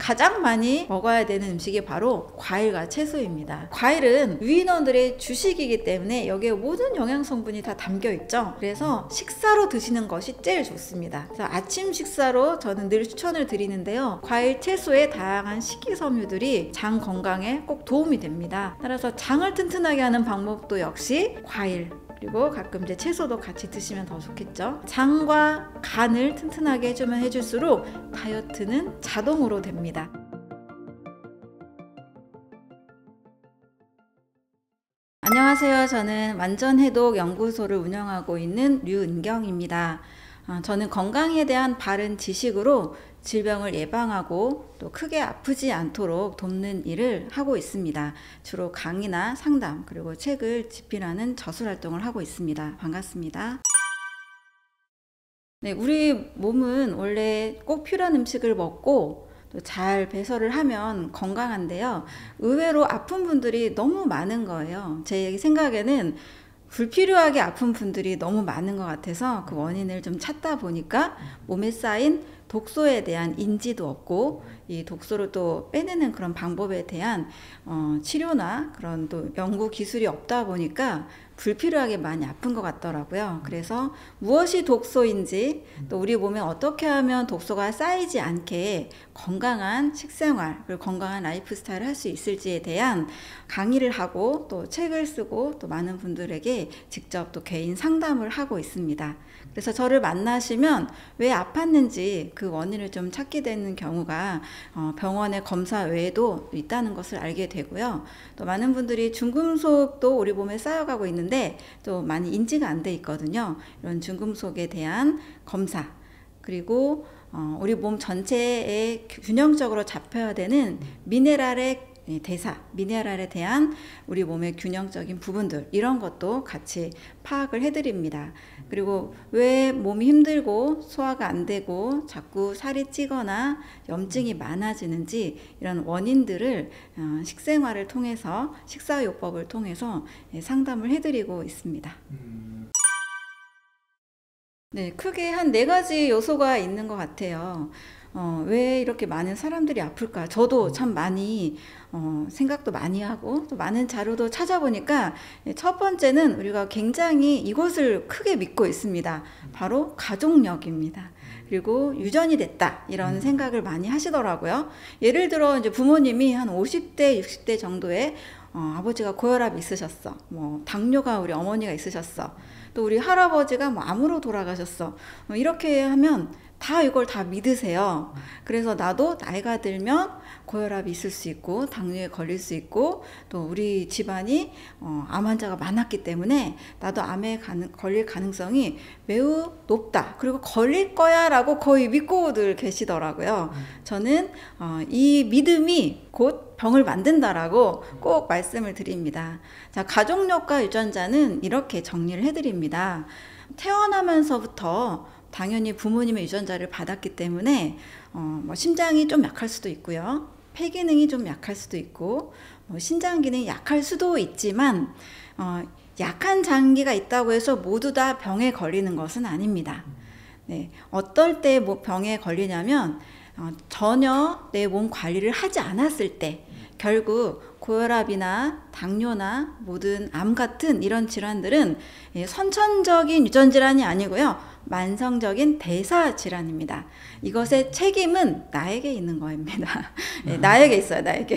가장 많이 먹어야 되는 음식이 바로 과일과 채소입니다. 과일은 유인원들의 주식이기 때문에 여기에 모든 영양 성분이 다 담겨 있죠. 그래서 식사로 드시는 것이 제일 좋습니다. 그래서 아침 식사로 저는 늘 추천을 드리는데요. 과일, 채소의 다양한 식이섬유들이 장 건강에 꼭 도움이 됩니다. 따라서 장을 튼튼하게 하는 방법도 역시 과일, 그리고 가끔 이제 채소도 같이 드시면 더 좋겠죠. 장과 간을 튼튼하게 해주면 해줄수록 다이어트는 자동으로 됩니다. 안녕하세요. 저는 완전해독 연구소를 운영하고 있는 류은경입니다. 저는 건강에 대한 바른 지식으로 질병을 예방하고 또 크게 아프지 않도록 돕는 일을 하고 있습니다. 주로 강의나 상담 그리고 책을 집필하는 저술 활동을 하고 있습니다. 반갑습니다. 네, 우리 몸은 원래 꼭 필요한 음식을 먹고 또 잘 배설을 하면 건강한데요. 의외로 아픈 분들이 너무 많은 거예요. 제 생각에는 불필요하게 아픈 분들이 너무 많은 것 같아서 그 원인을 좀 찾다 보니까 몸에 쌓인 독소에 대한 인지도 없고 이 독소를 또 빼내는 그런 방법에 대한 치료나 그런 또 연구 기술이 없다 보니까 불필요하게 많이 아픈 것 같더라고요. 그래서 무엇이 독소인지 또 우리 몸에 어떻게 하면 독소가 쌓이지 않게 건강한 식생활 그리고 건강한 라이프 스타일을 할 수 있을지에 대한 강의를 하고 또 책을 쓰고 또 많은 분들에게 직접 또 개인 상담을 하고 있습니다. 그래서 저를 만나시면 왜 아팠는지 그 원인을 좀 찾게 되는 경우가 병원의 검사 외에도 있다는 것을 알게 되고요. 또 많은 분들이 중금속도 우리 몸에 쌓여가고 있는데 또 많이 인지가 안 돼 있거든요. 이런 중금속에 대한 검사 그리고 우리 몸 전체에 균형적으로 잡혀야 되는 미네랄의 대사, 미네랄에 대한 우리 몸의 균형적인 부분들 이런 것도 같이 파악을 해드립니다. 그리고 왜 몸이 힘들고 소화가 안 되고 자꾸 살이 찌거나 염증이 많아지는지 이런 원인들을 식생활을 통해서 식사요법을 통해서 상담을 해드리고 있습니다. 네, 크게 한 4가지 요소가 있는 것 같아요. 왜 이렇게 많은 사람들이 아플까? 저도 참 많이 생각도 많이 하고 또 많은 자료도 찾아보니까 첫 번째는 우리가 굉장히 이것을 크게 믿고 있습니다. 바로 가족력입니다. 그리고 유전이 됐다 이런 생각을 많이 하시더라고요. 예를 들어 이제 부모님이 한 50대, 60대 정도의 아버지가 고혈압이 있으셨어. 뭐 당뇨가 우리 어머니가 있으셨어. 또 우리 할아버지가 뭐 암으로 돌아가셨어. 이렇게 하면 다 이걸 다 믿으세요. 그래서 나도 나이가 들면 고혈압이 있을 수 있고 당뇨에 걸릴 수 있고 또 우리 집안이 암 환자가 많았기 때문에 나도 암에 걸릴 가능성이 매우 높다. 그리고 걸릴 거야 라고 거의 믿고들 계시더라고요. 저는 이 믿음이 곧 병을 만든다라고 꼭 말씀을 드립니다. 자, 가족력과 유전자는 이렇게 정리를 해드립니다. 태어나면서부터 당연히 부모님의 유전자를 받았기 때문에 뭐 심장이 좀 약할 수도 있고요. 폐기능이 좀 약할 수도 있고 뭐 신장 기능이 약할 수도 있지만 약한 장기가 있다고 해서 모두 다 병에 걸리는 것은 아닙니다. 네, 어떨 때 뭐 병에 걸리냐면 전혀 내 몸 관리를 하지 않았을 때 결국 고혈압이나 당뇨나 모든 암 같은 이런 질환들은 선천적인 유전 질환이 아니고요. 만성적인 대사 질환입니다. 이것의 책임은 나에게 있는 겁니다. 네, 나에게 있어요. 나에게.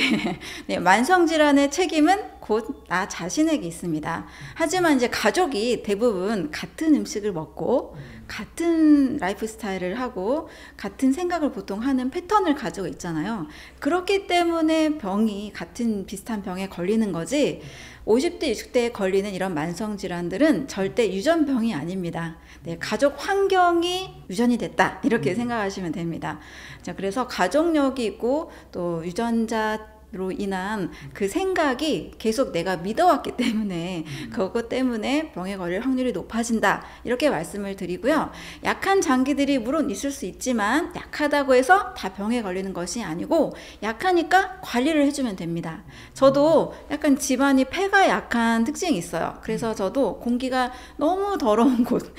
네, 만성 질환의 책임은 곧 나 자신에게 있습니다. 하지만 이제 가족이 대부분 같은 음식을 먹고 같은 라이프 스타일을 하고 같은 생각을 보통 하는 패턴을 가지고 있잖아요. 그렇기 때문에 병이 같은 비슷한 병에 걸리는 거지 50대, 60대에 걸리는 이런 만성 질환들은 절대 유전병이 아닙니다. 네, 가족 환경이 유전이 됐다 이렇게 생각하시면 됩니다. 자, 그래서 가족력이 있고 또 유전자 인한 그 생각이 계속 내가 믿어왔기 때문에 그것 때문에 병에 걸릴 확률이 높아진다, 이렇게 말씀을 드리고요. 약한 장기들이 물론 있을 수 있지만 약하다고 해서 다 병에 걸리는 것이 아니고 약하니까 관리를 해주면 됩니다. 저도 약간 집안이 폐가 약한 특징이 있어요. 그래서 저도 공기가 너무 더러운 곳,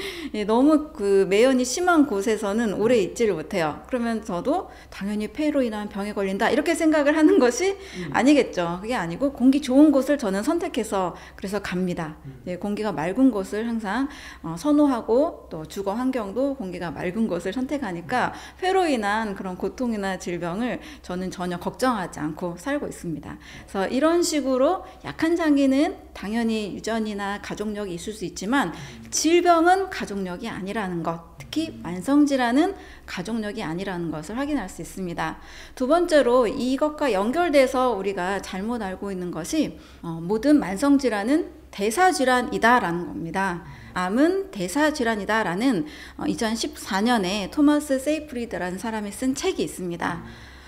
너무 그 매연이 심한 곳에서는 오래 있지를 못해요. 그러면 저도 당연히 폐로 인한 병에 걸린다, 이렇게 생각을 하는 것이 아니겠죠. 그게 아니고 공기 좋은 곳을 저는 선택해서 그래서 갑니다. 공기가 맑은 곳을 항상 선호하고, 또 주거 환경도 공기가 맑은 곳을 선택하니까 폐로 인한 그런 고통이나 질병을 저는 전혀 걱정하지 않고 살고 있습니다. 그래서 이런 식으로 약한 장기는 당연히 유전이나 가족력이 있을 수 있지만 질병은 가족력이 아니라는 것, 특히 만성질환은 가족력이 아니라는 것을 확인할 수 있습니다. 두 번째로 이것과 연결돼서 우리가 잘못 알고 있는 것이 모든 만성질환은 대사질환이다라는 겁니다. 암은 대사질환이다라는 2014년에 토마스 세이프리드라는 사람이 쓴 책이 있습니다.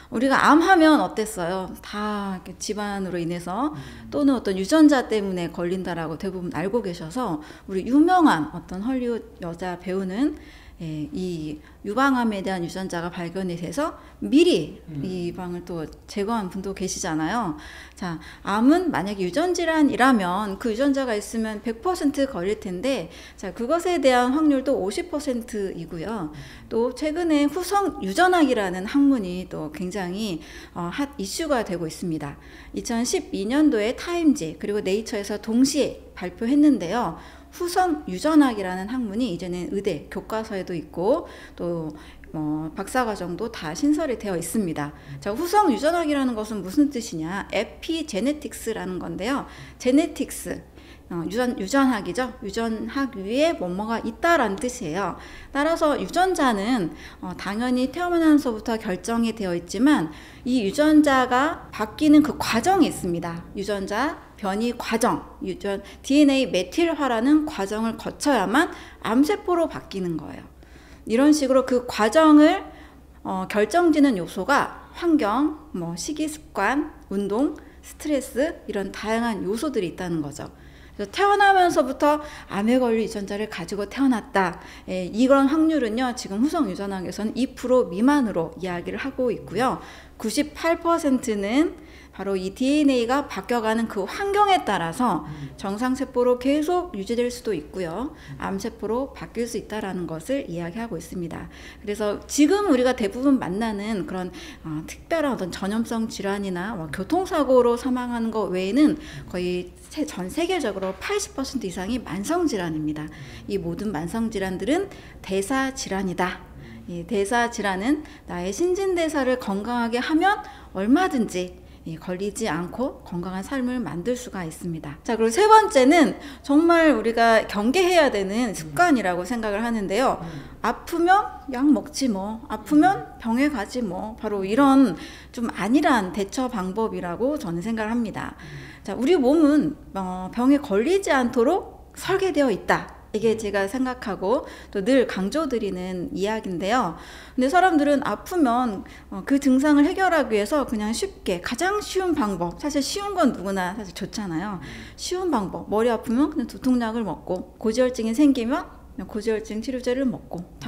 우리가 암하면 어땠어요? 다 집안으로 인해서 또는 어떤 유전자 때문에 걸린다라고 대부분 알고 계셔서, 우리 유명한 어떤 헐리우드 여자 배우는 이 유방암에 대한 유전자가 발견이 돼서 미리 이 유방을 또 제거한 분도 계시잖아요. 자, 암은 만약에 유전질환이라면 그 유전자가 있으면 100% 걸릴 텐데, 자, 그것에 대한 확률도 50%이고요. 또 최근에 후성 유전학이라는 학문이 또 굉장히 핫 이슈가 되고 있습니다. 2012년도에 타임지 그리고 네이처에서 동시에 발표했는데요. 후성 유전학이라는 학문이 이제는 의대 교과서에도 있고 또 박사과정도 다 신설이 되어 있습니다. 자, 후성 유전학이라는 것은 무슨 뜻이냐? 에피제네틱스라는 건데요. 제네틱스, 유전학이죠. 유전학 위에 뭐뭐가 있다라는 뜻이에요. 따라서 유전자는 당연히 태어나면서부터 결정이 되어 있지만 이 유전자가 바뀌는 그 과정이 있습니다. 유전자 변이 과정, DNA 메틸화라는 과정을 거쳐야만 암세포로 바뀌는 거예요. 이런 식으로 그 과정을 결정짓는 요소가 환경, 식이 습관, 운동, 스트레스, 이런 다양한 요소들이 있다는 거죠. 그래서 태어나면서부터 암에 걸릴 유전자를 가지고 태어났다. 이런 확률은요, 지금 후성 유전학에서는 2% 미만으로 이야기를 하고 있고요. 98%는 바로 이 DNA가 바뀌어가는 그 환경에 따라서 정상세포로 계속 유지될 수도 있고요. 암세포로 바뀔 수 있다는 것을 이야기하고 있습니다. 그래서 지금 우리가 대부분 만나는 그런 특별한 어떤 전염성 질환이나 교통사고로 사망하는 것 외에는 거의 전 세계적으로 80% 이상이 만성질환입니다. 이 모든 만성질환들은 대사질환이다. 이 대사질환은 나의 신진대사를 건강하게 하면 얼마든지 걸리지 않고 건강한 삶을 만들 수가 있습니다. 자, 그리고 세 번째는 정말 우리가 경계해야 되는 습관이라고 생각을 하는데요. 아프면 약 먹지 뭐, 아프면 병에 가지 뭐, 바로 이런 좀 안일한 대처 방법이라고 저는 생각을 합니다. 자, 우리 몸은 병에 걸리지 않도록 설계되어 있다. 이게 제가 생각하고 또 늘 강조드리는 이야기인데요. 근데 사람들은 아프면 그 증상을 해결하기 위해서 그냥 쉽게 가장 쉬운 방법, 사실 쉬운 건 누구나 사실 좋잖아요. 쉬운 방법, 머리 아프면 그냥 두통약을 먹고, 고지혈증이 생기면 고지혈증 치료제를 먹고,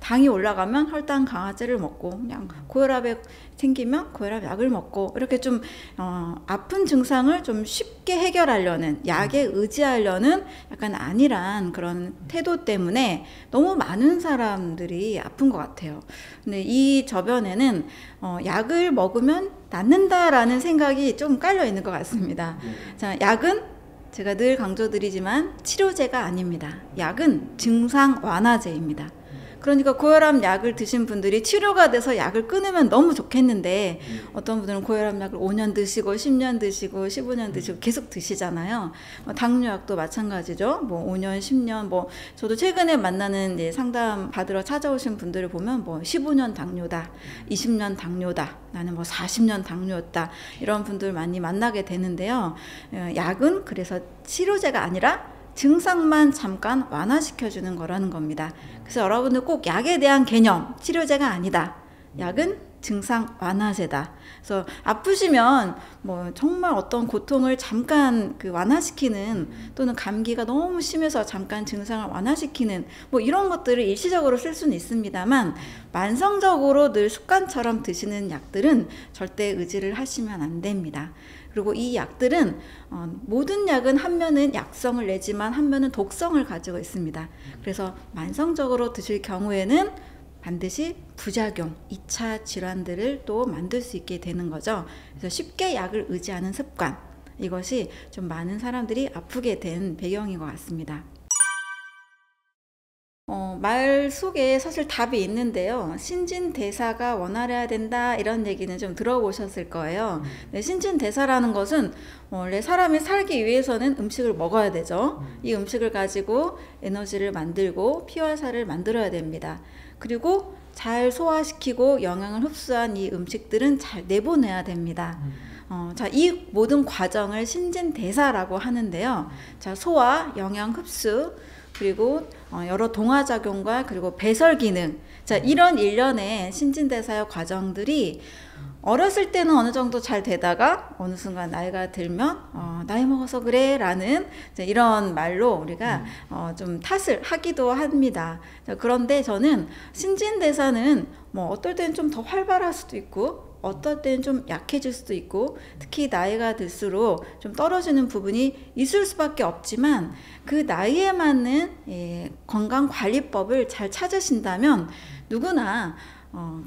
당이 올라가면 혈당 강화제를 먹고, 그냥 고혈압에 생기면 고혈압 약을 먹고, 이렇게 좀 아픈 증상을 좀 쉽게 해결하려는, 약에 의지하려는 약간 안일한 그런 태도 때문에 너무 많은 사람들이 아픈 것 같아요. 근데 이 저변에는 약을 먹으면 낫는다라는 생각이 좀 깔려 있는 것 같습니다. 자, 약은 제가 늘 강조드리지만 치료제가 아닙니다. 약은 증상 완화제입니다. 그러니까 고혈압 약을 드신 분들이 치료가 돼서 약을 끊으면 너무 좋겠는데, 어떤 분들은 고혈압 약을 5년 드시고 10년 드시고 15년 드시고 계속 드시잖아요. 당뇨약도 마찬가지죠. 5년 10년, 저도 최근에 만나는 상담 받으러 찾아오신 분들을 보면 15년 당뇨다, 20년 당뇨다, 나는 40년 당뇨였다, 이런 분들 많이 만나게 되는데요. 약은 그래서 치료제가 아니라 증상만 잠깐 완화시켜주는 거라는 겁니다. 그래서 여러분들 꼭 약에 대한 개념, 치료제가 아니다. 약은 증상 완화제다. 그래서 아프시면 뭐 정말 어떤 고통을 잠깐 완화시키는, 또는 감기가 너무 심해서 잠깐 증상을 완화시키는 뭐 이런 것들을 일시적으로 쓸 수는 있습니다만, 만성적으로 늘 습관처럼 드시는 약들은 절대 의지를 하시면 안 됩니다. 그리고 이 약들은 모든 약은 한 면은 약성을 내지만 한 면은 독성을 가지고 있습니다. 그래서 만성적으로 드실 경우에는 반드시 부작용, 2차 질환들을 또 만들 수 있게 되는 거죠. 그래서 쉽게 약을 의지하는 습관, 이것이 좀 많은 사람들이 아프게 된 배경인 것 같습니다. 말 속에 사실 답이 있는데요. 신진대사가 원활해야 된다, 이런 얘기는 좀 들어보셨을 거예요. 네, 신진대사라는 것은 원래 사람이 살기 위해서는 음식을 먹어야 되죠. 이 음식을 가지고 에너지를 만들고 피와 살을 만들어야 됩니다. 그리고 잘 소화시키고 영양을 흡수한 이 음식들은 잘 내보내야 됩니다. 자, 이 모든 과정을 신진대사라고 하는데요. 자, 소화, 영양 흡수, 그리고 여러 동화작용과 그리고 배설 기능, 자, 이런 일련의 신진대사의 과정들이 어렸을 때는 어느 정도 잘 되다가 어느 순간 나이가 들면 나이 먹어서 그래 라는 이런 말로 우리가 좀 탓을 하기도 합니다. 자, 그런데 저는 신진대사는 뭐 어떨 때는 좀 더 활발할 수도 있고 어떨 때는 좀 약해질 수도 있고, 특히 나이가 들수록 좀 떨어지는 부분이 있을 수밖에 없지만, 그 나이에 맞는 건강관리법을 잘 찾으신다면 누구나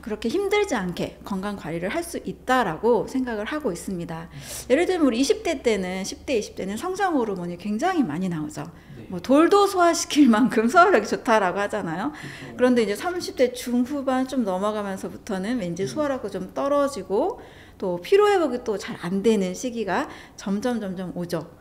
그렇게 힘들지 않게 건강관리를 할 수 있다라고 생각을 하고 있습니다. 예를 들면 우리 20대 때는, 10대, 20대는 성장 호르몬이 굉장히 많이 나오죠. 뭐 돌도 소화시킬 만큼 소화력이 좋다라고 하잖아요. 그런데 이제 30대 중후반 좀 넘어가면서부터는 왠지 소화력도 좀 떨어지고 또 피로회복이 또 잘 안 되는 시기가 점점 오죠.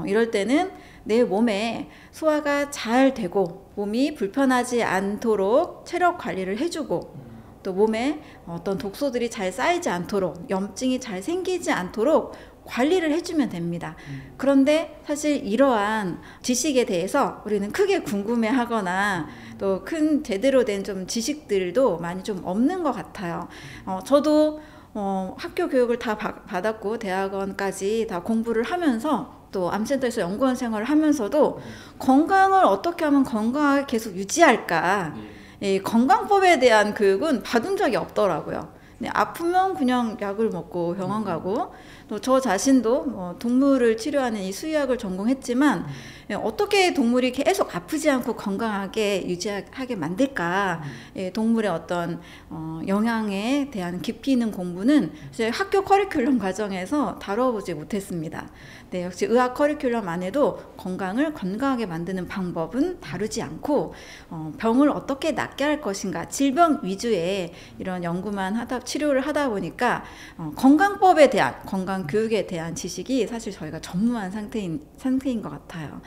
이럴 때는 내 몸에 소화가 잘 되고 몸이 불편하지 않도록 체력 관리를 해주고, 또 몸에 어떤 독소들이 잘 쌓이지 않도록, 염증이 잘 생기지 않도록 관리를 해주면 됩니다. 그런데 사실 이러한 지식에 대해서 우리는 크게 궁금해하거나 또 큰 제대로 된 좀 지식들도 많이 좀 없는 것 같아요. 저도 학교 교육을 다 받았고 대학원까지 다 공부를 하면서 또 암센터에서 연구원 생활을 하면서도 건강을 어떻게 하면 건강하게 계속 유지할까, 이 건강법에 대한 교육은 받은 적이 없더라고요. 아프면 그냥 약을 먹고 병원 가고, 또 저 자신도 동물을 치료하는 이 수의학을 전공했지만 어떻게 동물이 계속 아프지 않고 건강하게 유지하게 만들까, 동물의 어떤 영양에 대한 깊이 있는 공부는 이제 학교 커리큘럼 과정에서 다뤄보지 못했습니다. 네, 역시 의학 커리큘럼 안에도 건강을 건강하게 만드는 방법은 다루지 않고 병을 어떻게 낫게 할 것인가, 질병 위주의 이런 연구만 치료를 하다 보니까 건강법에 대한, 건강 교육에 대한 지식이 사실 저희가 전무한 상태인 것 같아요.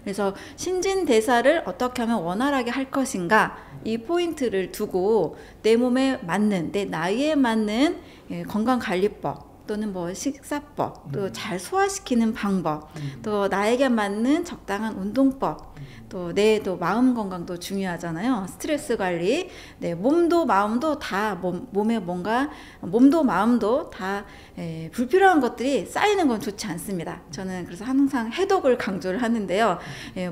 그래서 신진대사를 어떻게 하면 원활하게 할 것인가, 이 포인트를 두고 내 몸에 맞는, 내 나이에 맞는 건강관리법, 또는 뭐 식사법, 또 잘 소화시키는 방법, 또 나에게 맞는 적당한 운동법, 또 내 마음 건강도 중요하잖아요. 스트레스 관리, 몸도 마음도 다 몸에 뭔가 몸도 마음도 다 불필요한 것들이 쌓이는 건 좋지 않습니다. 저는 그래서 항상 해독을 강조를 하는데요.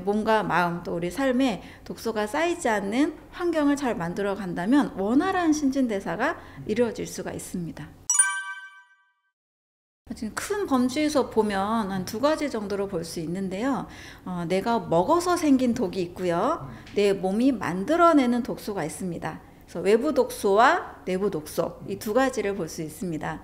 몸과 마음, 또 우리 삶에 독소가 쌓이지 않는 환경을 잘 만들어 간다면 원활한 신진대사가 이루어질 수가 있습니다. 지금 큰 범주에서 보면 한 2가지 정도로 볼 수 있는데요. 내가 먹어서 생긴 독이 있고요. 내 몸이 만들어내는 독소가 있습니다. 그래서 외부 독소와 내부 독소, 이 2가지를 볼 수 있습니다.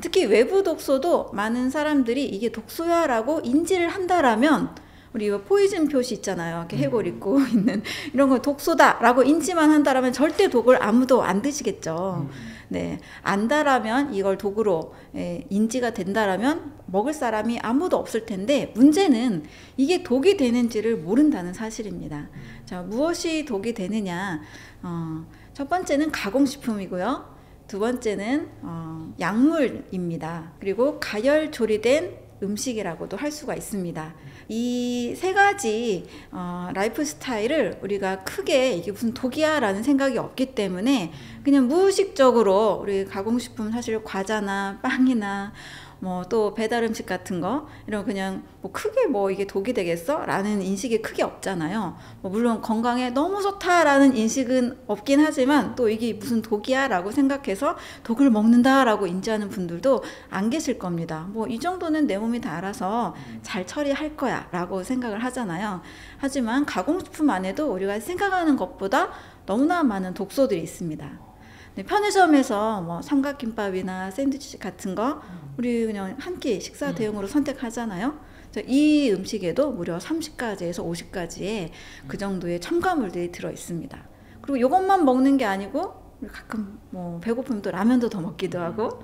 특히 외부 독소도 많은 사람들이 이게 독소야라고 인지를 한다라면, 우리 포이즌 표시 있잖아요. 이렇게 해골 입고 있는 이런 거 독소다라고 인지만 한다라면 절대 독을 아무도 안 드시겠죠. 네, 안다라면, 이걸 독으로 인지가 된다라면 먹을 사람이 아무도 없을 텐데, 문제는 이게 독이 되는지를 모른다는 사실입니다. 자, 무엇이 독이 되느냐? 첫 번째는 가공식품이고요. 두 번째는 약물입니다. 그리고 가열 조리된 음식이라고도 할 수가 있습니다. 이 3가지 라이프 스타일을 우리가 크게 이게 무슨 독이야 라는 생각이 없기 때문에 그냥 무의식적으로 우리 가공식품 사실 과자나 빵이나 뭐 또 배달 음식 같은 거 이런 거 그냥 뭐 크게 뭐 이게 독이 되겠어? 라는 인식이 크게 없잖아요. 뭐 물론 건강에 너무 좋다라는 인식은 없긴 하지만 또 이게 무슨 독이야? 라고 생각해서 독을 먹는다 라고 인지하는 분들도 안 계실 겁니다. 뭐 이 정도는 내 몸이 다 알아서 잘 처리할 거야 라고 생각을 하잖아요. 하지만 가공식품 안에도 우리가 생각하는 것보다 너무나 많은 독소들이 있습니다. 편의점에서 뭐 삼각김밥이나 샌드위치 같은 거 우리 그냥 한 끼 식사 대용으로 선택하잖아요. 이 음식에도 무려 30가지에서 50가지의 그 정도의 첨가물들이 들어 있습니다. 그리고 이것만 먹는 게 아니고 가끔 뭐 배고프면 또 라면도 더 먹기도 하고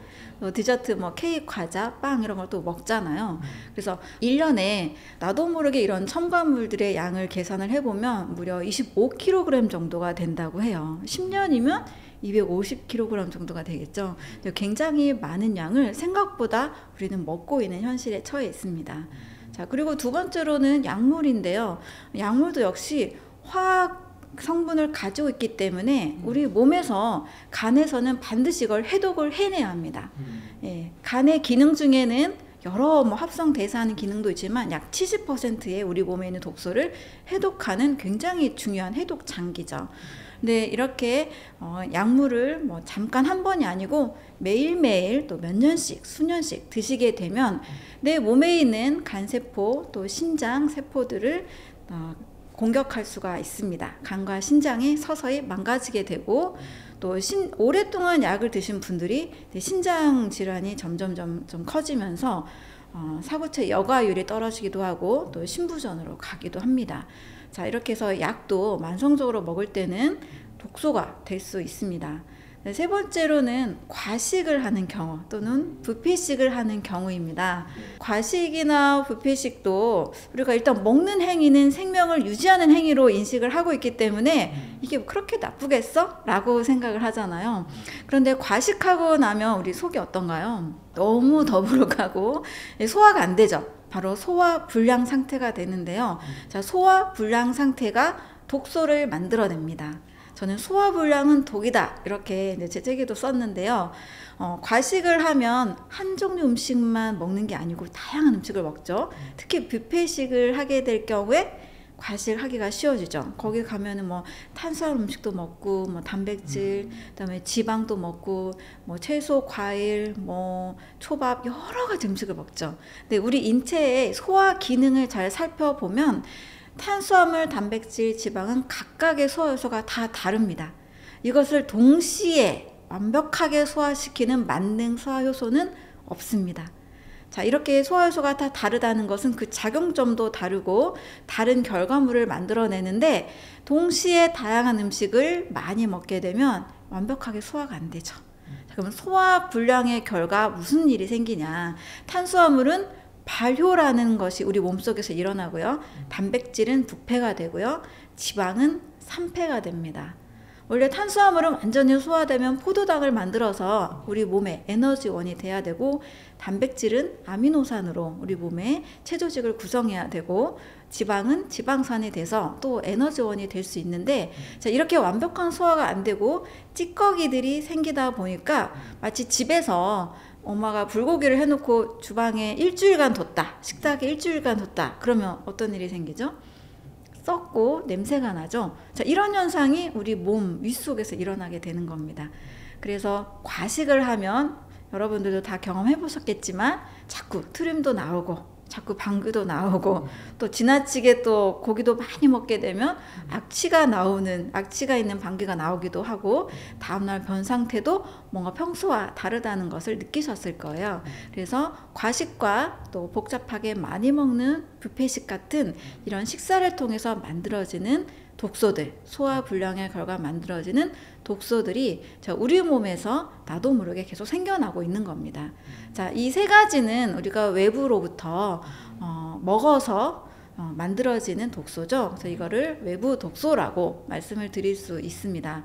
디저트 뭐 케이크, 과자, 빵 이런 걸 또 먹잖아요. 그래서 1년에 나도 모르게 이런 첨가물들의 양을 계산을 해보면 무려 25kg 정도가 된다고 해요. 10년이면 250kg 정도가 되겠죠. 굉장히 많은 양을 생각보다 우리는 먹고 있는 현실에 처해 있습니다. 자, 그리고 두 번째로는 약물인데요. 약물도 역시 화학 성분을 가지고 있기 때문에 우리 몸에서 간에서는 반드시 이걸 해독을 해내야 합니다. 예, 간의 기능 중에는 여러 뭐 합성 대사하는 기능도 있지만 약 70%의 우리 몸에 있는 독소를 해독하는 굉장히 중요한 해독 장기죠. 근데 이렇게 약물을 뭐 잠깐 한 번이 아니고 매일매일 또 몇 년씩 수년씩 드시게 되면 내 몸에 있는 간세포 또 신장 세포들을 공격할 수가 있습니다. 간과 신장이 서서히 망가지게 되고 또 오랫동안 약을 드신 분들이 신장 질환이 점점 좀 커지면서 사구체 여과율이 떨어지기도 하고 또 신부전으로 가기도 합니다. 자, 이렇게 해서 약도 만성적으로 먹을 때는 독소가 될 수 있습니다. 세 번째로는 과식을 하는 경우 또는 부패식을 하는 경우입니다. 과식이나 부패식도 우리가 일단 먹는 행위는 생명을 유지하는 행위로 인식을 하고 있기 때문에 이게 그렇게 나쁘겠어? 라고 생각을 하잖아요. 그런데 과식하고 나면 우리 속이 어떤가요? 너무 더부룩하고 소화가 안 되죠. 바로 소화불량 상태가 되는데요. 자, 소화불량 상태가 독소를 만들어냅니다. 저는 소화불량은 독이다 이렇게 제 책에도 썼는데요. 과식을 하면 한 종류 음식만 먹는 게 아니고 다양한 음식을 먹죠. 특히 뷔페식을 하게 될 경우에 과식하기가 쉬워지죠. 거기 가면은 뭐 탄수화물 음식도 먹고 뭐 단백질, 그다음에 지방도 먹고 뭐 채소, 과일, 뭐 초밥 여러 가지 음식을 먹죠. 근데 우리 인체의 소화 기능을 잘 살펴보면 탄수화물, 단백질, 지방은 각각의 소화 요소가 다 다릅니다. 이것을 동시에 완벽하게 소화시키는 만능 소화 요소는 없습니다. 자, 이렇게 소화 요소가 다 다르다는 것은 그 작용점도 다르고 다른 결과물을 만들어내는데 동시에 다양한 음식을 많이 먹게 되면 완벽하게 소화가 안 되죠. 자, 그러면 소화 불량의 결과 무슨 일이 생기냐? 탄수화물은 발효라는 것이 우리 몸속에서 일어나고요. 단백질은 부패가 되고요. 지방은 산패가 됩니다. 원래 탄수화물은 완전히 소화되면 포도당을 만들어서 우리 몸의 에너지원이 돼야 되고 단백질은 아미노산으로 우리 몸의 체조직을 구성해야 되고 지방은 지방산이 돼서 또 에너지원이 될 수 있는데 자, 이렇게 완벽한 소화가 안 되고 찌꺼기들이 생기다 보니까 마치 집에서 엄마가 불고기를 해놓고 주방에 일주일간 뒀다. 식탁에 일주일간 뒀다. 그러면 어떤 일이 생기죠? 썩고 냄새가 나죠. 자, 이런 현상이 우리 몸 윗속에서 일어나게 되는 겁니다. 그래서 과식을 하면 여러분들도 다 경험해 보셨겠지만 자꾸 트림도 나오고 자꾸 방귀도 나오고 또 지나치게 또 고기도 많이 먹게 되면 악취가 있는 방귀가 나오기도 하고 다음날 변 상태도 뭔가 평소와 다르다는 것을 느끼셨을 거예요. 그래서 과식과 또 복잡하게 많이 먹는 뷔페식 같은 이런 식사를 통해서 만들어지는 독소들, 소화불량의 결과 만들어지는 독소들이 우리 몸에서 나도 모르게 계속 생겨나고 있는 겁니다. 자, 이 세 가지는 우리가 외부로부터 먹어서 만들어지는 독소죠. 그래서 이거를 외부 독소라고 말씀을 드릴 수 있습니다.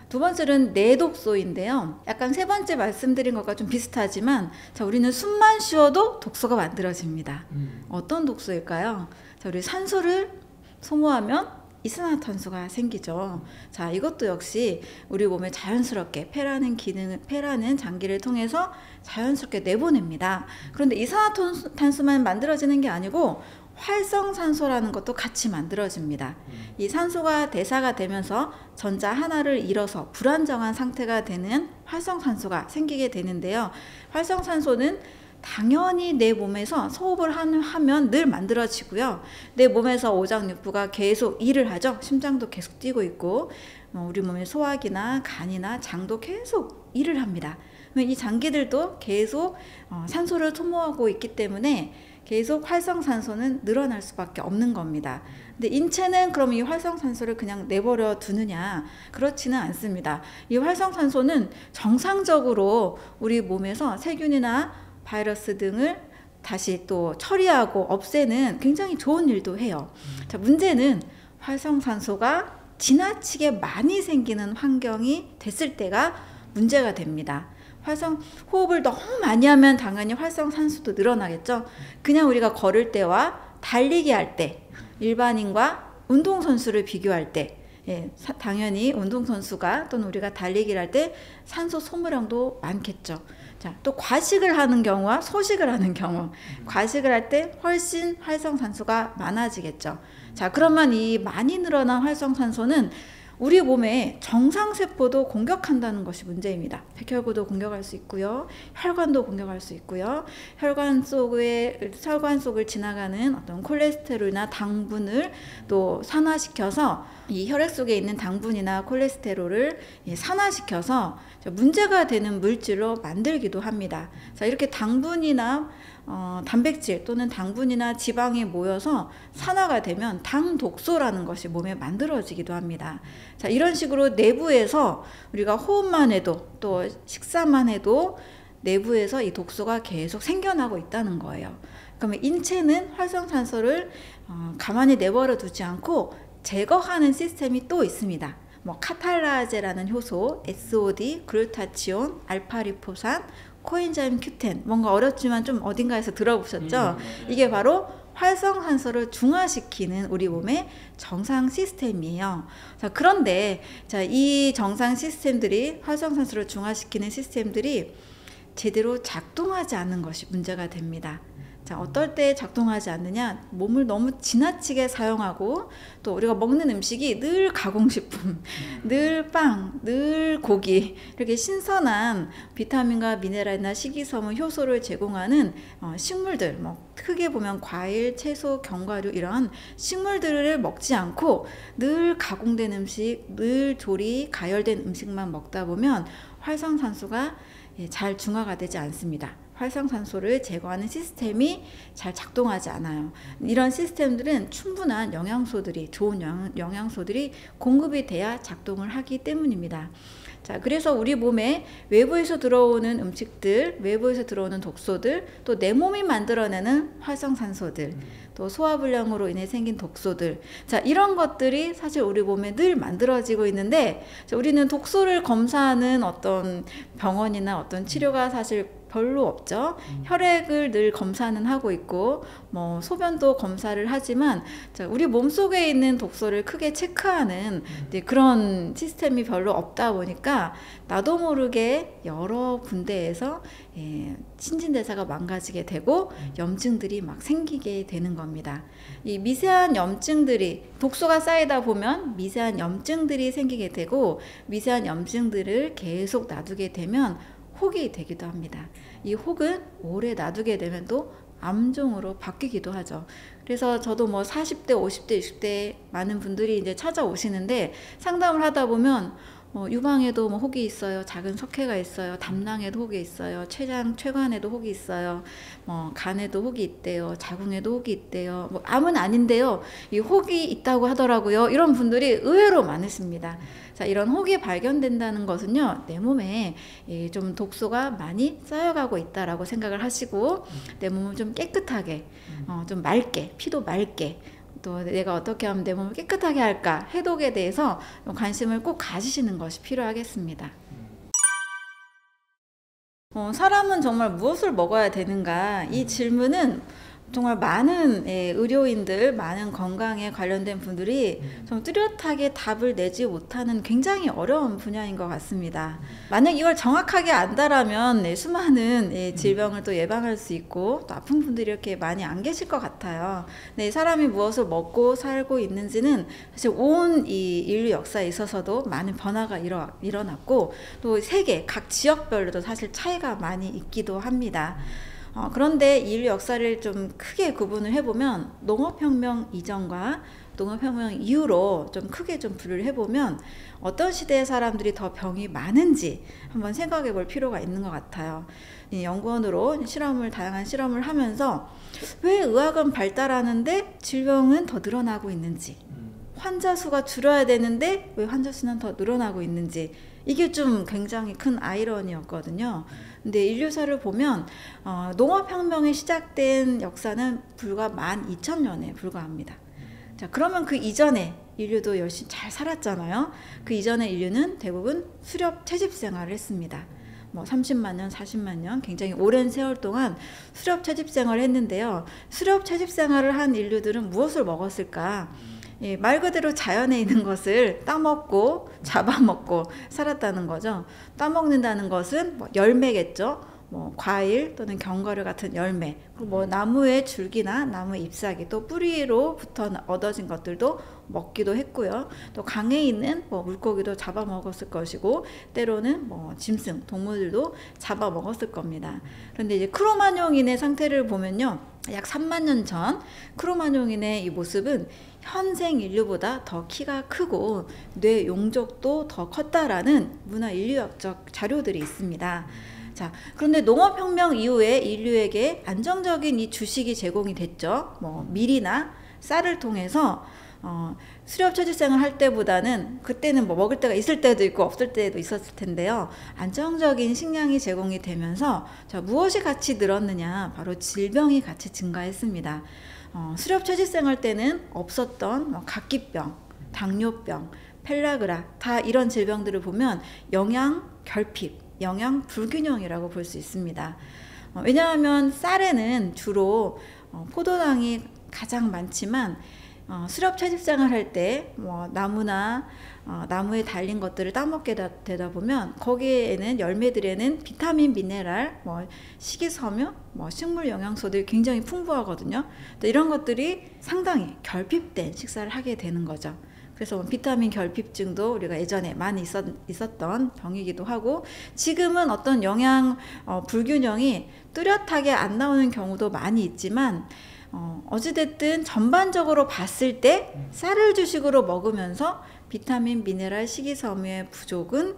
두 번째는 내독소인데요. 약간 세 번째 말씀드린 것과 좀 비슷하지만 자, 우리는 숨만 쉬어도 독소가 만들어집니다. 어떤 독소일까요? 자, 우리 산소를 소모하면 이산화탄소가 생기죠. 자, 이것도 역시 우리 몸에 자연스럽게 폐라는 장기를 통해서 자연스럽게 내보냅니다. 그런데 이산화탄소만 만들어지는 게 아니고 활성산소라는 것도 같이 만들어집니다. 이 산소가 대사가 되면서 전자 하나를 잃어서 불안정한 상태가 되는 활성산소가 생기게 되는데요. 활성산소는 당연히 내 몸에서 소흡을 하면 늘 만들어지고요. 내 몸에서 오장육부가 계속 일을 하죠. 심장도 계속 뛰고 있고 우리 몸의 소화기나 간이나 장도 계속 일을 합니다. 이 장기들도 계속 산소를 소모하고 있기 때문에 계속 활성산소는 늘어날 수밖에 없는 겁니다. 근데 인체는 그럼 이 활성산소를 그냥 내버려 두느냐? 그렇지는 않습니다. 이 활성산소는 정상적으로 우리 몸에서 세균이나 바이러스 등을 다시 또 처리하고 없애는 굉장히 좋은 일도 해요. 자, 문제는 활성산소가 지나치게 많이 생기는 환경이 됐을 때가 문제가 됩니다. 호흡을 너무 많이 하면 당연히 활성산소도 늘어나겠죠. 그냥 우리가 걸을 때와 달리기 할 때, 일반인과 운동선수를 비교할 때, 당연히 운동선수가 또는 우리가 달리기를 할 때 산소 소모량도 많겠죠. 자, 또 과식을 하는 경우와 소식을 하는 경우, 과식을 할 때 훨씬 활성산소가 많아지겠죠. 자, 그러면 이 많이 늘어난 활성산소는 우리 몸의 정상세포도 공격한다는 것이 문제입니다. 백혈구도 공격할 수 있고요. 혈관도 공격할 수 있고요. 혈관 속을 지나가는 어떤 콜레스테롤이나 당분을 또 산화시켜서 이 혈액 속에 있는 당분이나 콜레스테롤을 산화시켜서 문제가 되는 물질로 만들기도 합니다. 자, 이렇게 당분이나 단백질 또는 당분이나 지방이 모여서 산화가 되면 당독소라는 것이 몸에 만들어지기도 합니다. 자, 이런 식으로 내부에서 우리가 호흡만 해도 또 식사만 해도 내부에서 이 독소가 계속 생겨나고 있다는 거예요. 그러면 인체는 활성산소를 가만히 내버려 두지 않고 제거하는 시스템이 또 있습니다. 카탈라제라는 효소, SOD, 글루타치온, 알파리포산, 코엔자임 Q10, 뭔가 어렵지만 좀 어딘가에서 들어보셨죠? 이게 바로 활성산소를 중화시키는 우리 몸의 정상 시스템이에요. 자, 그런데 이 정상 시스템들이, 활성산소를 중화시키는 시스템들이 제대로 작동하지 않는 것이 문제가 됩니다. 자, 어떨 때 작동하지 않느냐? 몸을 너무 지나치게 사용하고 또 우리가 먹는 음식이 늘 가공식품, 늘 빵, 늘 고기, 이렇게 신선한 비타민과 미네랄이나 식이섬유, 효소를 제공하는 식물들, 크게 보면 과일, 채소, 견과류 이런 식물들을 먹지 않고 늘 가공된 음식, 늘 조리, 가열된 음식만 먹다 보면 활성산소가 잘 중화가 되지 않습니다. 활성산소를 제거하는 시스템이 잘 작동하지 않아요. 이런 시스템들은 충분한 영양소들이, 좋은 영양소들이 공급이 돼야 작동을 하기 때문입니다. 자, 그래서 우리 몸에 외부에서 들어오는 음식들, 외부에서 들어오는 독소들, 또 내 몸이 만들어내는 활성산소들, 또 소화불량으로 인해 생긴 독소들, 자, 이런 것들이 사실 우리 몸에 늘 만들어지고 있는데, 우리는 독소를 검사하는 어떤 병원이나 어떤 치료가 사실 별로 없죠. 혈액을 늘 검사는 하고 있고 소변도 검사를 하지만 우리 몸속에 있는 독소를 크게 체크하는 그런 시스템이 별로 없다 보니까 나도 모르게 여러 군데에서 신진대사가 망가지게 되고 염증들이 막 생기게 되는 겁니다. 이 미세한 염증들이, 독소가 쌓이다 보면 미세한 염증들이 생기게 되고, 미세한 염증들을 계속 놔두게 되면 혹이 되기도 합니다. 이 혹은 오래 놔두게 되면 또 암종으로 바뀌기도 하죠. 그래서 저도 40대, 50대, 60대 많은 분들이 이제 찾아오시는데 상담을 하다 보면 유방에도 혹이 있어요. 작은 석회가 있어요. 담낭에도 혹이 있어요. 췌관에도 혹이 있어요. 간에도 혹이 있대요. 자궁에도 혹이 있대요. 암은 아닌데요. 이 혹이 있다고 하더라고요. 이런 분들이 의외로 많으십니다. 자, 이런 혹이 발견된다는 것은요, 내 몸에 좀 독소가 많이 쌓여가고 있다라고 생각을 하시고, 내 몸을 좀 깨끗하게, 좀 맑게, 피도 맑게, 또 내가 어떻게 하면 내 몸을 깨끗하게 할까, 해독에 대해서 관심을 꼭 가지시는 것이 필요하겠습니다. 사람은 정말 무엇을 먹어야 되는가? 이 질문은 정말 많은 의료인들, 많은 건강에 관련된 분들이 좀 뚜렷하게 답을 내지 못하는 굉장히 어려운 분야인 것 같습니다. 만약 이걸 정확하게 안다라면 수많은 질병을 또 예방할 수 있고 또 아픈 분들이 이렇게 많이 안 계실 것 같아요. 네, 사람이 무엇을 먹고 살고 있는지는 사실 온 이 인류 역사에 있어서도 많은 변화가 일어났고 또 세계 각 지역별로도 사실 차이가 많이 있기도 합니다. 그런데 인류 역사를 좀 크게 구분을 해보면 농업혁명 이전과 농업혁명 이후로 좀 크게 좀 분류를 해보면 어떤 시대의 사람들이 더 병이 많은지 한번 생각해 볼 필요가 있는 것 같아요. 이 연구원으로 다양한 실험을 하면서 왜 의학은 발달하는데 질병은 더 늘어나고 있는지, 환자 수가 줄어야 되는데 왜 환자 수는 더 늘어나고 있는지, 이게 좀 굉장히 큰 아이러니였거든요. 근데 인류사를 보면 농업혁명이 시작된 역사는 불과 12,000년에 불과합니다. 자, 그러면 그 이전에 인류도 열심히 잘 살았잖아요. 그 이전에 인류는 대부분 수렵 채집 생활을 했습니다. 30만 년, 40만 년 굉장히 오랜 세월 동안 수렵 채집 생활을 했는데요. 수렵 채집 생활을 한 인류들은 무엇을 먹었을까? 말 그대로 자연에 있는 것을 따먹고 잡아먹고 살았다는 거죠. 따먹는다는 것은 열매겠죠. 과일 또는 견과류 같은 열매, 그리고 나무의 줄기나 나무의 잎사귀, 또 뿌리로부터 얻어진 것들도 먹기도 했고요. 또 강에 있는 물고기도 잡아먹었을 것이고, 때로는 짐승, 동물들도 잡아먹었을 겁니다. 그런데 이제 크로마뇽인의 상태를 보면요, 약 3만 년 전 크로마뇽인의 이 모습은 현생 인류보다 더 키가 크고 뇌 용적도 더 컸다라는 문화 인류학적 자료들이 있습니다. 자, 그런데 농업혁명 이후에 인류에게 안정적인 이 주식이 제공이 됐죠. 밀이나 쌀을 통해서 수렵 채집생을 할 때보다는, 그때는 먹을 때가 있을 때도 있고 없을 때도 있었을 텐데요, 안정적인 식량이 제공이 되면서 무엇이 같이 늘었느냐, 바로 질병이 같이 증가했습니다. 수렵 채집생할 때는 없었던 각기병, 당뇨병, 펠라그라, 다 이런 질병들을 보면 영양 결핍, 영양 불균형이라고 볼 수 있습니다. 왜냐하면 쌀에는 주로 포도당이 가장 많지만 수렵 채집생을 할 때 나무나 나무에 달린 것들을 따먹게 되다 보면 거기에는 열매들에는 비타민, 미네랄, 식이섬유, 식물 영양소들이 굉장히 풍부하거든요. 또 이런 것들이 상당히 결핍된 식사를 하게 되는 거죠. 그래서 비타민 결핍증도 우리가 예전에 많이 있었던 병이기도 하고, 지금은 어떤 영양 불균형이 뚜렷하게 안 나오는 경우도 많이 있지만, 어찌됐든 전반적으로 봤을 때 쌀을 주식으로 먹으면서 비타민, 미네랄, 식이섬유의 부족은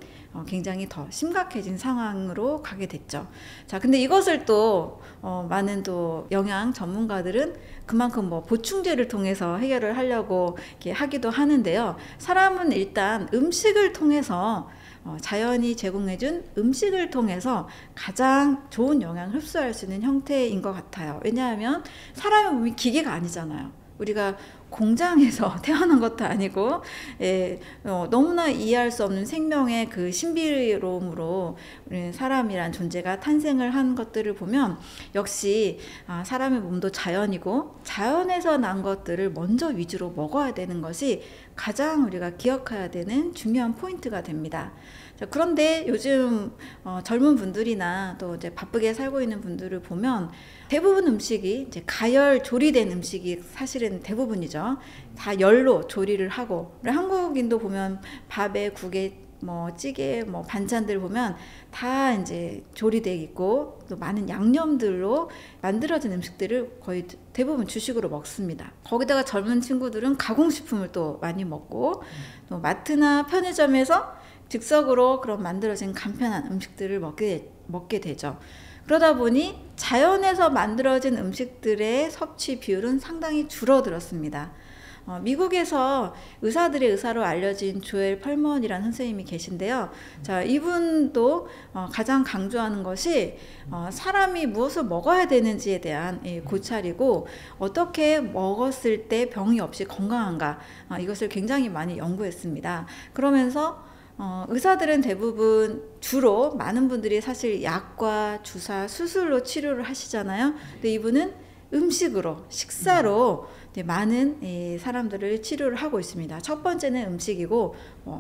굉장히 더 심각해진 상황으로 가게 됐죠. 자, 근데 이것을 또 많은 또 영양 전문가들은 그만큼 보충제를 통해서 해결을 하려고 이렇게 하기도 하는데요. 사람은 일단 음식을 통해서 자연이 제공해준 음식을 통해서 가장 좋은 영양을 흡수할 수 있는 형태인 것 같아요. 왜냐하면 사람의 몸이 기계가 아니잖아요. 우리가 공장에서 태어난 것도 아니고, 너무나 이해할 수 없는 생명의 그 신비로움으로 사람이란 존재가 탄생을 한 것들을 보면 역시 사람의 몸도 자연이고, 자연에서 난 것들을 먼저 위주로 먹어야 되는 것이 가장 우리가 기억해야 되는 중요한 포인트가 됩니다. 자, 그런데 요즘 젊은 분들이나 또 이제 바쁘게 살고 있는 분들을 보면 대부분 음식이 이제 가열 조리된 음식이 사실은 대부분이죠. 다 열로 조리를 하고, 한국인도 보면 밥에 국에 찌개 반찬들 보면 다 이제 조리되어 있고 또 많은 양념들로 만들어진 음식들을 거의 대부분 주식으로 먹습니다. 거기다가 젊은 친구들은 가공식품을 또 많이 먹고, 또 마트나 편의점에서 즉석으로 그런 만들어진 간편한 음식들을 먹게 되죠. 그러다 보니 자연에서 만들어진 음식들의 섭취 비율은 상당히 줄어들었습니다. 미국에서 의사들의 의사로 알려진 조엘 펄먼이라는 선생님이 계신데요. 자, 이분도 가장 강조하는 것이 사람이 무엇을 먹어야 되는지에 대한 고찰이고, 어떻게 먹었을 때 병이 없이 건강한가, 이것을 굉장히 많이 연구했습니다. 그러면서 의사들은 대부분 주로 많은 분들이 사실 약과 주사, 수술로 치료를 하시잖아요. 근데 이분은 음식으로, 식사로 많은 사람들을 치료를 하고 있습니다. 첫 번째는 음식이고,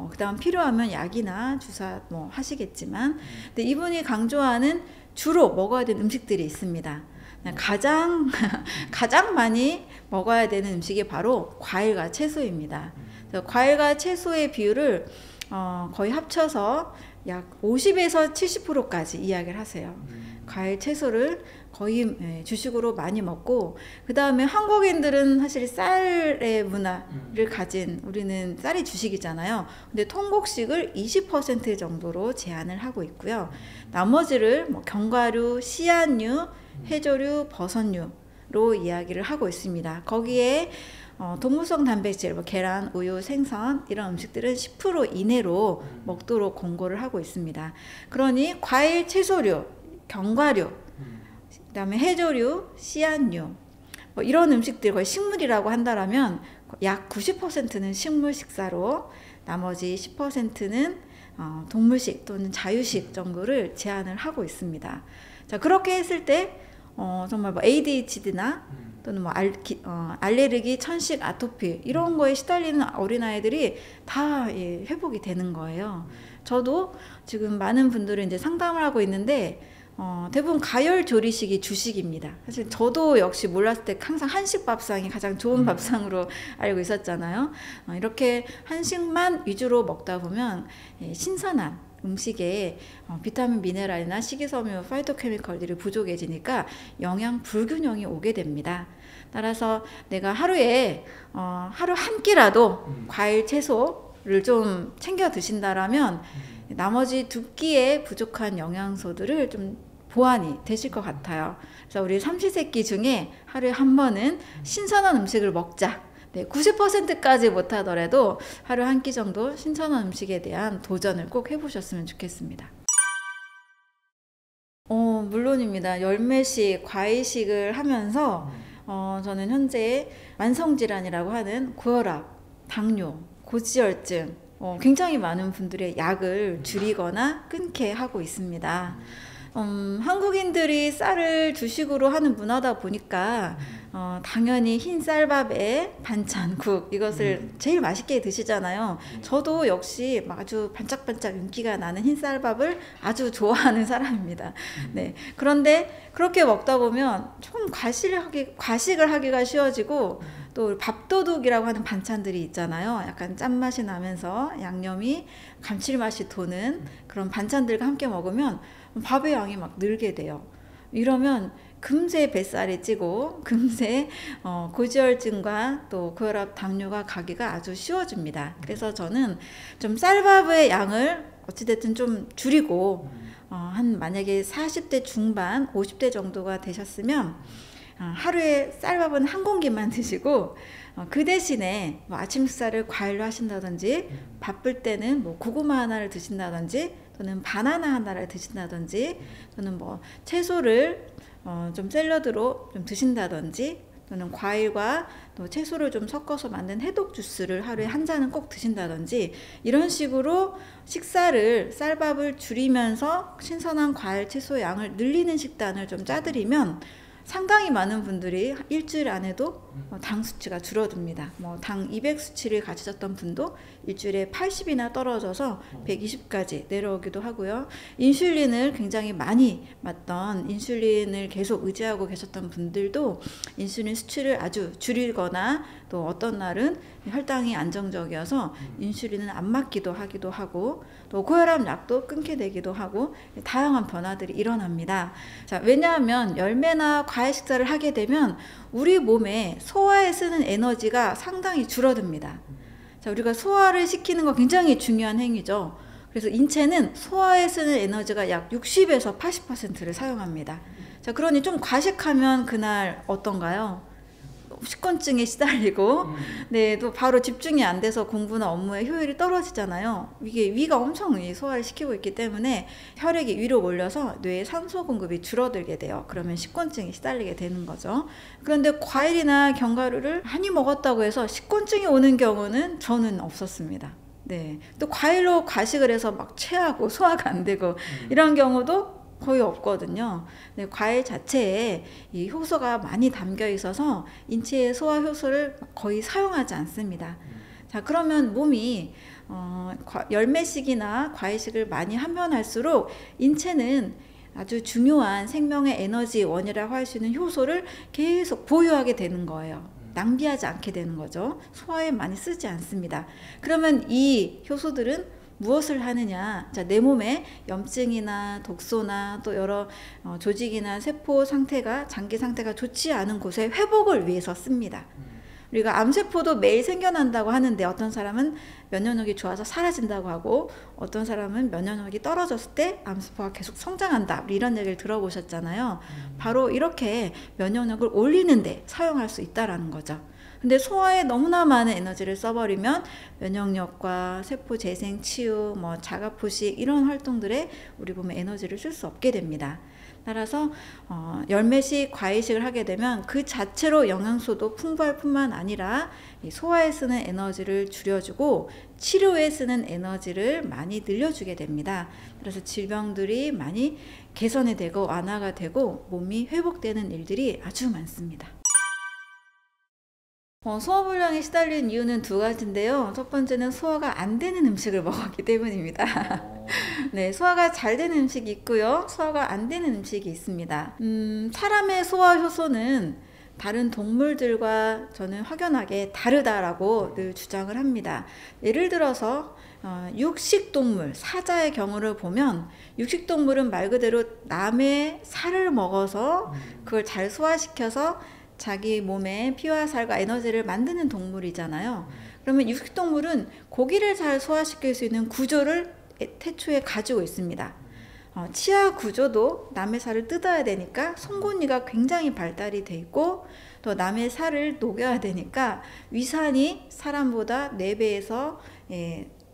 그 다음 필요하면 약이나 주사 뭐 하시겠지만, 근데 이분이 강조하는 주로 먹어야 되는 음식들이 있습니다. 가장 많이 먹어야 되는 음식이 바로 과일과 채소입니다. 과일과 채소의 비율을 거의 합쳐서 약 50에서 70%까지 이야기를 하세요. 과일, 채소를 거의 주식으로 많이 먹고, 그 다음에 한국인들은 사실 쌀의 문화를 가진, 우리는 쌀이 주식이잖아요. 근데 통곡식을 20% 정도로 제한을 하고 있고요. 나머지를 뭐 견과류, 씨앗류, 해조류, 버섯류로 이야기를 하고 있습니다. 거기에 동물성 단백질, 뭐 계란, 우유, 생선 이런 음식들은 10% 이내로 먹도록 권고를 하고 있습니다. 그러니 과일, 채소류, 견과류, 그 다음에 해조류, 씨앗류 뭐 이런 음식들, 거의 식물이라고 한다면 약 90%는 식물 식사로, 나머지 10%는 동물식 또는 자유식 정도를 제한을 하고 있습니다. 자, 그렇게 했을 때 정말 뭐 ADHD나 또는 뭐 알레르기, 천식, 아토피 이런 거에 시달리는 어린아이들이 다 회복이 되는 거예요. 저도 지금 많은 분들을 이제 상담을 하고 있는데 대부분 가열 조리식이 주식입니다. 사실 저도 역시 몰랐을 때 항상 한식 밥상이 가장 좋은 밥상으로 알고 있었잖아요. 이렇게 한식만 위주로 먹다 보면 신선한 음식에 비타민, 미네랄이나 식이섬유, 파이토케미컬들이 부족해지니까 영양 불균형이 오게 됩니다. 따라서 내가 하루에 하루 한 끼라도 과일, 채소를 좀 챙겨 드신다라면 나머지 두 끼의 부족한 영양소들을 좀 보완이 되실 것 같아요. 그래서 우리 삼시세끼 중에 하루에 한 번은 신선한 음식을 먹자. 90%까지 못하더라도 하루 한 끼 정도 신선한 음식에 대한 도전을 꼭 해보셨으면 좋겠습니다. 물론입니다. 열매식, 과일식을 하면서 저는 현재 만성질환이라고 하는 고혈압, 당뇨, 고지혈증 굉장히 많은 분들의 약을 줄이거나 끊게 하고 있습니다. 한국인들이 쌀을 주식으로 하는 문화다 보니까 당연히 흰 쌀밥에 반찬국 이것을 제일 맛있게 드시잖아요. 저도 역시 아주 반짝반짝 윤기가 나는 흰 쌀밥을 아주 좋아하는 사람입니다. 네. 그런데 그렇게 먹다 보면 조금 과식을 하기가 쉬워지고, 또 밥도둑이라고 하는 반찬들이 있잖아요. 약간 짠맛이 나면서 양념이 감칠맛이 도는 그런 반찬들과 함께 먹으면 밥의 양이 막 늘게 돼요. 이러면 금세 뱃살이 찌고 금세 고지혈증과 또 고혈압, 당뇨가 가기가 아주 쉬워집니다. 그래서 저는 좀 쌀밥의 양을 어찌됐든 좀 줄이고 한 만약에 40대 중반, 50대 정도가 되셨으면 하루에 쌀밥은 한 공기만 드시고 그 대신에 뭐 아침 식사를 과일로 하신다든지, 바쁠 때는 뭐 고구마 하나를 드신다든지 또는 바나나 하나를 드신다든지 또는 뭐 채소를 좀 샐러드로 좀 드신다든지 또는 과일과 또 채소를 좀 섞어서 만든 해독 주스를 하루에 한 잔은 꼭 드신다든지, 이런 식으로 식사를, 쌀밥을 줄이면서 신선한 과일, 채소 양을 늘리는 식단을 좀 짜드리면 상당히 많은 분들이 일주일 안에도 당 수치가 줄어듭니다. 당 200 수치를 가지셨던 분도 일주일에 80이나 떨어져서 120까지 내려오기도 하고요. 인슐린을 굉장히 많이 맞던, 인슐린을 계속 의지하고 계셨던 분들도 인슐린 수치를 아주 줄이거나, 또 어떤 날은 혈당이 안정적이어서 인슐린을 안 맞기도 하기도 하고, 또 고혈압 약도 끊게 되기도 하고, 다양한 변화들이 일어납니다. 자, 왜냐하면 열매나 과일 식사를 하게 되면 우리 몸에 소화에 쓰는 에너지가 상당히 줄어듭니다. 자, 우리가 소화를 시키는 거 굉장히 중요한 행위죠. 그래서 인체는 소화에 쓰는 에너지가 약 60에서 80%를 사용합니다. 자, 그러니 좀 과식하면 그날 어떤가요? 식곤증에 시달리고, 네, 또 바로 집중이 안 돼서 공부나 업무의 효율이 떨어지잖아요. 이게 위가 엄청 소화를 시키고 있기 때문에 혈액이 위로 몰려서 뇌에 산소 공급이 줄어들게 돼요. 그러면 식곤증에 시달리게 되는 거죠. 그런데 과일이나 견과류를 많이 먹었다고 해서 식곤증이 오는 경우는 저는 없었습니다. 네, 또 과일로 과식을 해서 막 체하고 소화가 안 되고 이런 경우도 거의 없거든요. 근데 과일 자체에 이 효소가 많이 담겨 있어서 인체의 소화 효소를 거의 사용하지 않습니다. 자, 그러면 몸이 열매식이나 과일식을 많이 하면 할수록 인체는 아주 중요한 생명의 에너지 원이라고 할 수 있는 효소를 계속 보유하게 되는 거예요. 낭비하지 않게 되는 거죠. 소화에 많이 쓰지 않습니다. 그러면 이 효소들은 무엇을 하느냐? 자, 내 몸에 염증이나 독소나 또 여러 조직이나 세포 상태가, 장기 상태가 좋지 않은 곳에 회복을 위해서 씁니다. 우리가 암세포도 매일 생겨난다고 하는데 어떤 사람은 면역력이 좋아서 사라진다고 하고 어떤 사람은 면역력이 떨어졌을 때 암세포가 계속 성장한다, 이런 얘기를 들어보셨잖아요. 바로 이렇게 면역력을 올리는데 사용할 수 있다라는 거죠. 근데 소화에 너무나 많은 에너지를 써버리면 면역력과 세포 재생, 치유, 자가 포식 이런 활동들에 우리 몸에 에너지를 쓸 수 없게 됩니다. 따라서 열매식, 과일식을 하게 되면 그 자체로 영양소도 풍부할 뿐만 아니라 이 소화에 쓰는 에너지를 줄여주고 치료에 쓰는 에너지를 많이 늘려주게 됩니다. 그래서 질병들이 많이 개선이 되고 완화가 되고 몸이 회복되는 일들이 아주 많습니다. 소화불량에 시달리는 이유는 두 가지인데요. 첫 번째는 소화가 안 되는 음식을 먹었기 때문입니다. 네, 소화가 잘 되는 음식이 있고요. 소화가 안 되는 음식이 있습니다. 사람의 소화 효소는 다른 동물들과 저는 확연하게 다르다라고 늘 주장을 합니다. 예를 들어서 육식동물, 사자의 경우를 보면 육식동물은 말 그대로 남의 살을 먹어서 그걸 잘 소화시켜서 자기 몸에 피와 살과 에너지를 만드는 동물이잖아요. 그러면 육식동물은 고기를 잘 소화시킬 수 있는 구조를 태초에 가지고 있습니다. 치아 구조도 남의 살을 뜯어야 되니까 송곳니가 굉장히 발달이 돼 있고, 또 남의 살을 녹여야 되니까 위산이 사람보다 4배에서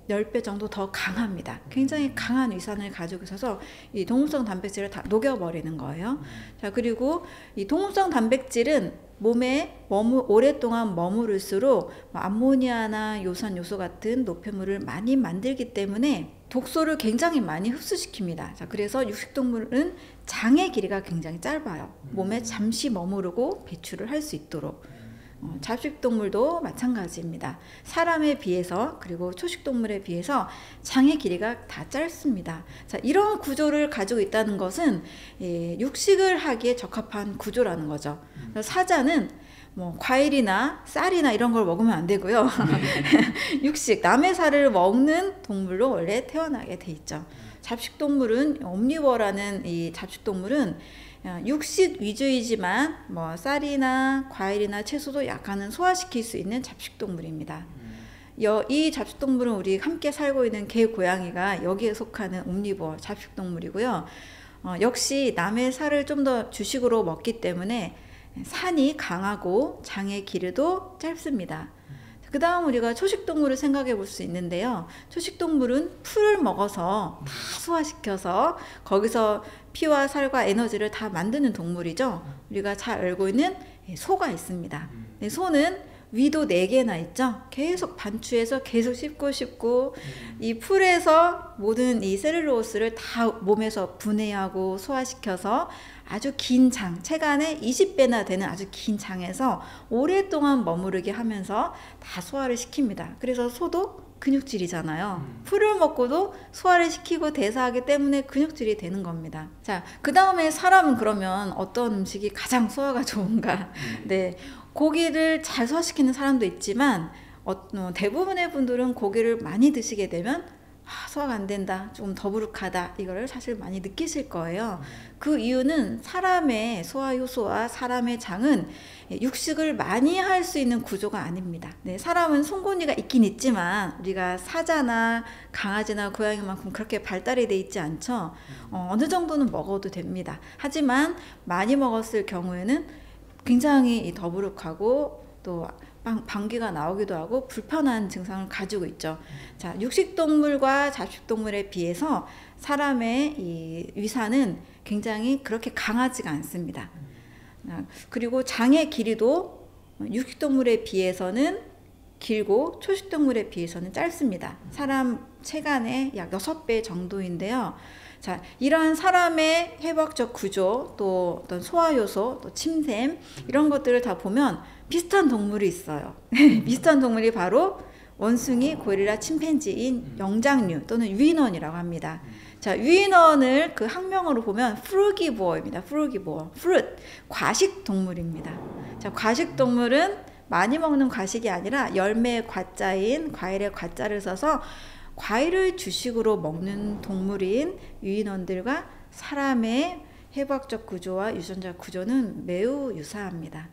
10배 정도 더 강합니다. 굉장히 강한 위산을 가지고 있어서 이 동물성 단백질을 다 녹여버리는 거예요. 자, 그리고 이 동물성 단백질은 몸에 오랫동안 머무를수록 암모니아나 요산 요소 같은 노폐물을 많이 만들기 때문에 독소를 굉장히 많이 흡수시킵니다. 자, 그래서 육식동물은 장의 길이가 굉장히 짧아요. 몸에 잠시 머무르고 배출을 할 수 있도록. 잡식동물도 마찬가지입니다. 사람에 비해서, 그리고 초식동물에 비해서 장의 길이가 다 짧습니다. 자, 이런 구조를 가지고 있다는 것은 육식을 하기에 적합한 구조라는 거죠. 사자는 과일이나 쌀이나 이런 걸 먹으면 안 되고요. 육식, 남의 살을 먹는 동물로 원래 태어나게 돼 있죠. 잡식동물은 옴니버라는 이 잡식동물은 육식 위주이지만 쌀이나 과일이나 채소도 약간은 소화시킬 수 있는 잡식동물입니다. 이 잡식동물은 우리 함께 살고 있는 개, 고양이가 여기에 속하는 옴니버 잡식동물이고요. 역시 남의 살을 좀 더 주식으로 먹기 때문에 산이 강하고 장의 길이도 짧습니다. 그 다음 우리가 초식동물을 생각해 볼 수 있는데요. 초식동물은 풀을 먹어서 다 소화시켜서 거기서 피와 살과 에너지를 다 만드는 동물이죠. 우리가 잘 알고 있는 소가 있습니다. 소는 위도 4개나 있죠. 계속 반추해서 계속 씹고 이 풀에서 모든 이 셀룰로스를 다 몸에서 분해하고 소화시켜서 아주 긴 장, 체간의 20배나 되는 아주 긴 장에서 오랫동안 머무르게 하면서 다 소화를 시킵니다. 그래서 소도 근육질이잖아요. 풀을 먹고도 소화를 시키고 대사하기 때문에 근육질이 되는 겁니다. 자, 그 다음에 사람은 그러면 어떤 음식이 가장 소화가 좋은가? 네, 고기를 잘 소화시키는 사람도 있지만 대부분의 분들은 고기를 많이 드시게 되면 소화가 안 된다, 조금 더부룩하다, 이거를 사실 많이 느끼실 거예요. 그 이유는 사람의 소화 효소와 사람의 장은 육식을 많이 할 수 있는 구조가 아닙니다. 네, 사람은 송곳니가 있긴 있지만 우리가 사자나 강아지나 고양이만큼 그렇게 발달이 돼 있지 않죠. 어느 정도는 먹어도 됩니다. 하지만 많이 먹었을 경우에는 굉장히 더부룩하고 또 방귀가 나오기도 하고 불편한 증상을 가지고 있죠. 자, 육식동물과 잡식동물에 비해서 사람의 이 위산은 굉장히 그렇게 강하지가 않습니다. 그리고 장의 길이도 육식동물에 비해서는 길고 초식동물에 비해서는 짧습니다. 사람 체간의 약 6배 정도인데요. 자, 이러한 사람의 해부학적 구조, 또 어떤 소화 요소, 또 침샘 이런 것들을 다 보면 비슷한 동물이 있어요. 비슷한 동물이 바로 원숭이, 고릴라, 침팬지인 영장류 또는 유인원이라고 합니다. 자, 유인원을 그 학명으로 보면 프루기보어입니다. 프루기보어, 프루트, 과식 동물입니다. 자, 과식 동물은 많이 먹는 과식이 아니라 열매의 과자인 과일의 과자를 써서 과일을 주식으로 먹는 동물인 유인원들과 사람의 해부학적 구조와 유전자 구조는 매우 유사합니다.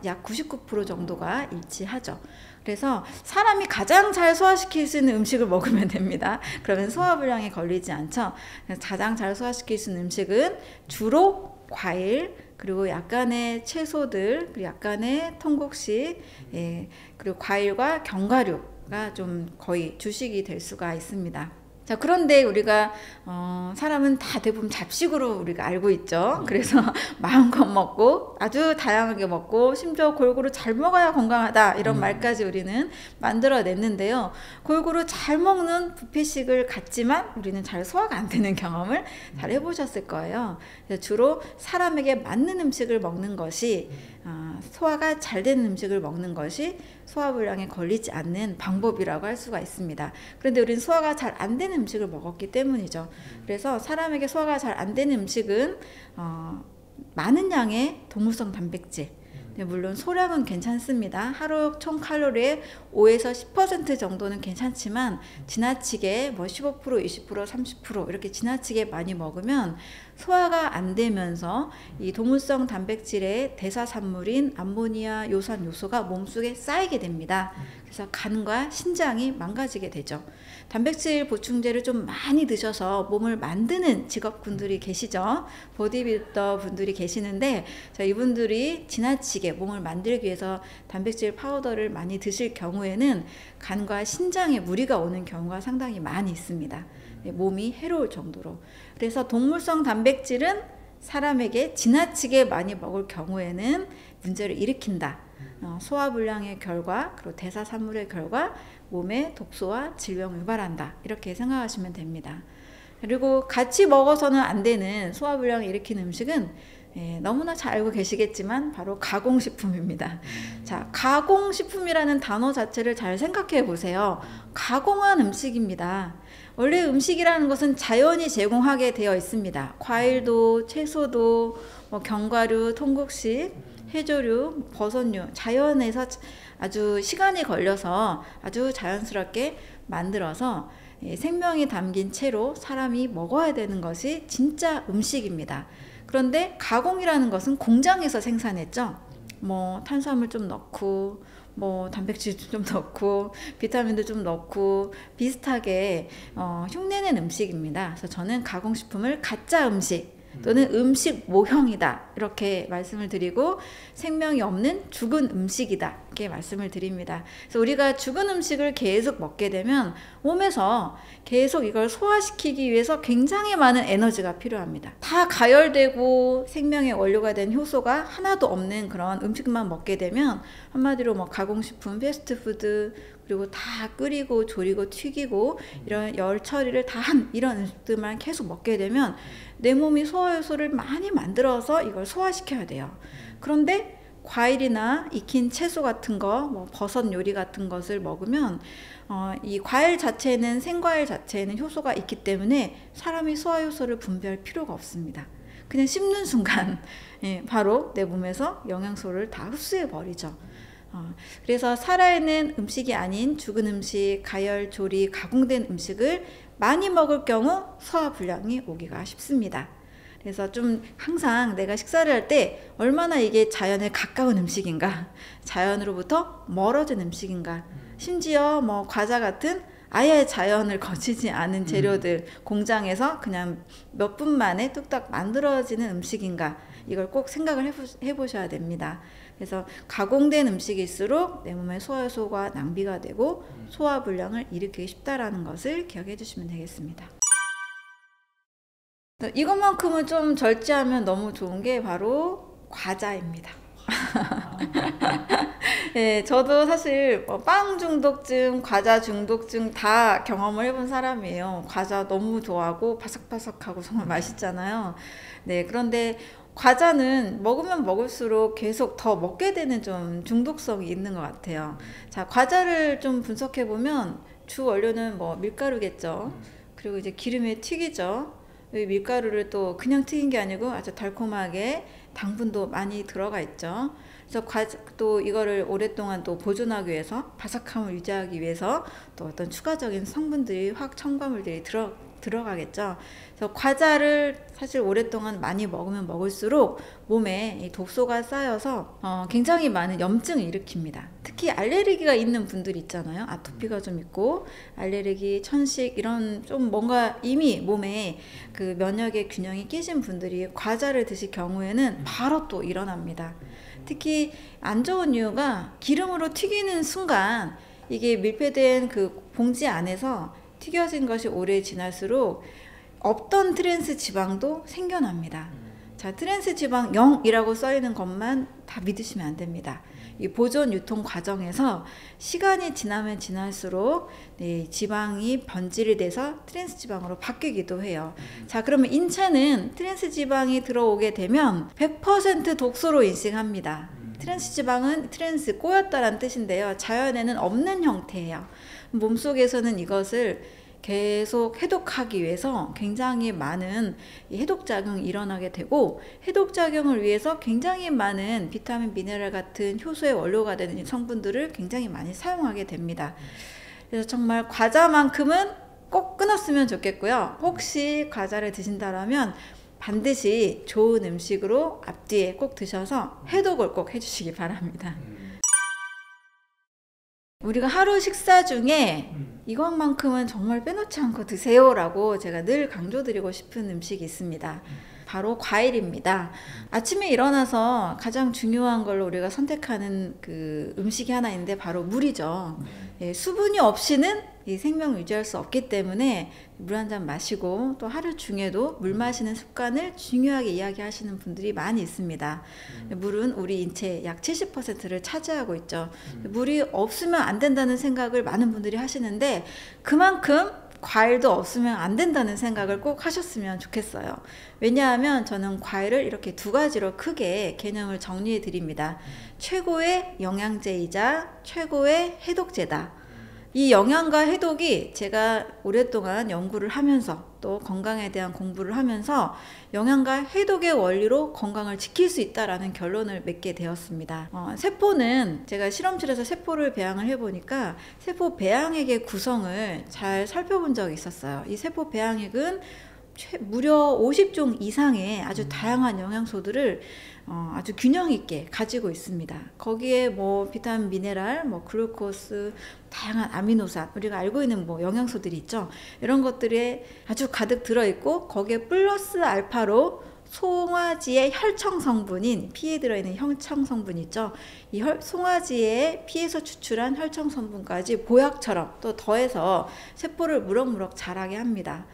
약 99% 정도가 일치하죠. 그래서 사람이 가장 잘 소화시킬 수 있는 음식을 먹으면 됩니다. 그러면 소화불량에 걸리지 않죠. 가장 잘 소화시킬 수 있는 음식은 주로 과일, 그리고 약간의 채소들, 그리고 약간의 통곡식, 예, 그리고 과일과 견과류가 좀 거의 주식이 될 수가 있습니다. 자, 그런데 우리가 사람은 다 대부분 잡식으로 우리가 알고 있죠. 그래서 마음껏 먹고 아주 다양하게 먹고 심지어 골고루 잘 먹어야 건강하다 이런 말까지 우리는 만들어냈는데요. 골고루 잘 먹는 뷔페식을 갖지만 우리는 잘 소화가 안 되는 경험을 잘 해보셨을 거예요. 그래서 주로 사람에게 맞는 음식을 먹는 것이 소화가 잘 되는 음식을 먹는 것이 소화불량에 걸리지 않는 방법이라고 할 수가 있습니다. 그런데 우리는 소화가 잘 안 되는 음식을 먹었기 때문이죠. 그래서 사람에게 소화가 잘 안 되는 음식은 많은 양의 동물성 단백질, 물론 소량은 괜찮습니다. 하루 총 칼로리의 5에서 10% 정도는 괜찮지만 지나치게 뭐 15%, 20%, 30% 이렇게 지나치게 많이 먹으면 소화가 안 되면서 이 동물성 단백질의 대사산물인 암모니아, 요산 요소가 몸속에 쌓이게 됩니다. 그래서 간과 신장이 망가지게 되죠. 단백질 보충제를 좀 많이 드셔서 몸을 만드는 직업군들이 계시죠. 보디빌더 분들이 계시는데, 자, 이분들이 지나치게 몸을 만들기 위해서 단백질 파우더를 많이 드실 경우에는 간과 신장에 무리가 오는 경우가 상당히 많이 있습니다. 몸이 해로울 정도로. 그래서 동물성 단백질은 사람에게 지나치게 많이 먹을 경우에는 문제를 일으킨다. 소화불량의 결과, 그리고 대사산물의 결과, 몸에 독소와 질병을 유발한다. 이렇게 생각하시면 됩니다. 그리고 같이 먹어서는 안 되는 소화불량을 일으키는 음식은 너무나 잘 알고 계시겠지만 바로 가공식품입니다. 자, 가공식품이라는 단어 자체를 잘 생각해 보세요. 가공한 음식입니다. 원래 음식이라는 것은 자연이 제공하게 되어 있습니다. 과일도, 채소도, 견과류, 통곡식, 해조류, 버섯류, 자연에서 아주 시간이 걸려서 아주 자연스럽게 만들어서 생명이 담긴 채로 사람이 먹어야 되는 것이 진짜 음식입니다. 그런데 가공이라는 것은 공장에서 생산했죠. 뭐 탄수화물 좀 넣고, 뭐 단백질 좀 넣고, 비타민도 좀 넣고 비슷하게 흉내낸 음식입니다. 그래서 저는 가공식품을 가짜 음식 또는 음식 모형이다 이렇게 말씀을 드리고, 생명이 없는 죽은 음식이다 이렇게 말씀을 드립니다. 그래서 우리가 죽은 음식을 계속 먹게 되면 몸에서 계속 이걸 소화시키기 위해서 굉장히 많은 에너지가 필요합니다. 다 가열되고 생명의 원료가 된 효소가 하나도 없는 그런 음식만 먹게 되면, 한마디로 뭐 가공식품, 패스트푸드, 그리고 다 끓이고 조리고 튀기고 이런 열 처리를 다 한 이런 음식들만 계속 먹게 되면 내 몸이 소화효소를 많이 만들어서 이걸 소화시켜야 돼요. 그런데 과일이나 익힌 채소 같은 거, 뭐 버섯 요리 같은 것을 먹으면 이 과일 자체는, 생과일 자체에는 효소가 있기 때문에 사람이 소화효소를 분비할 필요가 없습니다. 그냥 씹는 순간 바로 내 몸에서 영양소를 다 흡수해 버리죠. 그래서 살아있는 음식이 아닌 죽은 음식, 가열, 조리, 가공된 음식을 많이 먹을 경우 소화불량이 오기가 쉽습니다. 그래서 좀 항상 내가 식사를 할 때 얼마나 이게 자연에 가까운 음식인가, 자연으로부터 멀어진 음식인가, 심지어 뭐 과자 같은 아예 자연을 거치지 않은 재료들, 공장에서 그냥 몇 분 만에 뚝딱 만들어지는 음식인가, 이걸 꼭 생각을 해보셔야 됩니다. 그래서 가공된 음식일수록 내 몸에 소화효소가 낭비가 되고 소화불량을 일으키기 쉽다라는 것을 기억해 주시면 되겠습니다. 이것만큼은 좀 절제하면 너무 좋은 게 바로 과자입니다. 네, 저도 사실 빵 중독증, 과자 중독증 다 경험을 해본 사람이에요. 과자 너무 좋아하고 바삭바삭하고 정말 맛있잖아요. 네, 그런데 과자는 먹으면 먹을수록 계속 더 먹게 되는 좀 중독성이 있는 것 같아요. 자, 과자를 좀 분석해 보면 주 원료는 뭐 밀가루겠죠. 그리고 이제 기름에 튀기죠. 이 밀가루를 또 그냥 튀긴 게 아니고 아주 달콤하게 당분도 많이 들어가 있죠. 그래서 또 이거를 오랫동안 또 보존하기 위해서 바삭함을 유지하기 위해서 또 어떤 추가적인 성분들이 첨가물들이 들어가겠죠. 그래서 과자를 사실 오랫동안 많이 먹으면 먹을수록 몸에 이 독소가 쌓여서 굉장히 많은 염증을 일으킵니다. 특히 알레르기가 있는 분들 있잖아요. 아토피가 좀 있고 알레르기, 천식 이런 좀 뭔가 이미 몸에 그 면역의 균형이 깨진 분들이 과자를 드실 경우에는 바로 또 일어납니다. 특히 안 좋은 이유가 기름으로 튀기는 순간 이게 밀폐된 그 봉지 안에서 튀겨진 것이 오래 지날수록 없던 트랜스 지방도 생겨납니다. 자, 트랜스 지방 0이라고 써있는 것만 다 믿으시면 안 됩니다. 이 보존 유통 과정에서 시간이 지나면 지날수록 네, 지방이 변질이 돼서 트랜스 지방으로 바뀌기도 해요. 자, 그러면 인체는 트랜스 지방이 들어오게 되면 100% 독소로 인식합니다. 트랜스 지방은 트랜스 꼬였다라는 뜻인데요. 자연에는 없는 형태예요. 몸속에서는 이것을 계속 해독하기 위해서 굉장히 많은 해독작용이 일어나게 되고, 해독작용을 위해서 굉장히 많은 비타민, 미네랄 같은 효소의 원료가 되는 성분들을 굉장히 많이 사용하게 됩니다. 그래서 정말 과자만큼은 꼭 끊었으면 좋겠고요. 혹시 과자를 드신다면 반드시 좋은 음식으로 앞뒤에 꼭 드셔서 해독을 꼭 해주시기 바랍니다. 우리가 하루 식사 중에 이것만큼은 정말 빼놓지 않고 드세요라고 제가 늘 강조드리고 싶은 음식이 있습니다. 바로 과일입니다. 아침에 일어나서 가장 중요한 걸로 우리가 선택하는 그 음식이 하나 있는데 바로 물이죠. 예, 수분이 없이는 이 생명을 유지할 수 없기 때문에 물 한 잔 마시고, 또 하루 중에도 물 마시는 습관을 중요하게 이야기하시는 분들이 많이 있습니다. 물은 우리 인체 약 70%를 차지하고 있죠. 물이 없으면 안 된다는 생각을 많은 분들이 하시는데, 그만큼 과일도 없으면 안 된다는 생각을 꼭 하셨으면 좋겠어요. 왜냐하면 저는 과일을 이렇게 두 가지로 크게 개념을 정리해 드립니다. 최고의 영양제이자 최고의 해독제다. 이 영양과 해독이 제가 오랫동안 연구를 하면서 또 건강에 대한 공부를 하면서 영양과 해독의 원리로 건강을 지킬 수 있다라는 결론을 맺게 되었습니다. 세포는 제가 실험실에서 세포를 배양을 해보니까 세포 배양액의 구성을 잘 살펴본 적이 있었어요. 이 세포 배양액은 무려 50종 이상의 아주 다양한 영양소들을 아주 균형 있게 가지고 있습니다. 거기에 뭐 비타민, 미네랄, 뭐 글루코스, 다양한 아미노산, 우리가 알고 있는 뭐 영양소들이 있죠. 이런 것들이 아주 가득 들어있고, 거기에 플러스 알파로 송아지의 혈청 성분인, 피에 들어있는 혈청 성분 있죠. 이 송아지의 피에서 추출한 혈청 성분까지 보약처럼 또 더해서 세포를 무럭무럭 자라게 합니다.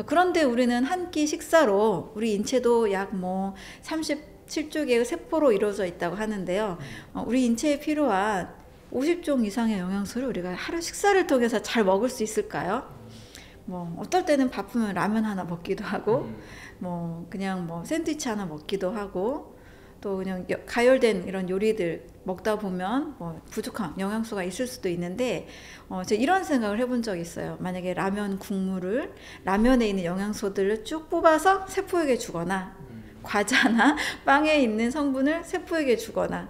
그런데 우리는 한 끼 식사로 우리 인체도 약 뭐 37조 개의 세포로 이루어져 있다고 하는데요. 우리 인체에 필요한 50종 이상의 영양소를 우리가 하루 식사를 통해서 잘 먹을 수 있을까요? 뭐 어떨 때는 바쁘면 라면 하나 먹기도 하고, 뭐 그냥 뭐 샌드위치 하나 먹기도 하고, 또 그냥 가열된 이런 요리들 먹다 보면 뭐 부족한 영양소가 있을 수도 있는데, 제가 이런 생각을 해본 적이 있어요. 만약에 라면 국물을, 라면에 있는 영양소들을 쭉 뽑아서 세포에게 주거나, 과자나 빵에 있는 성분을 세포에게 주거나,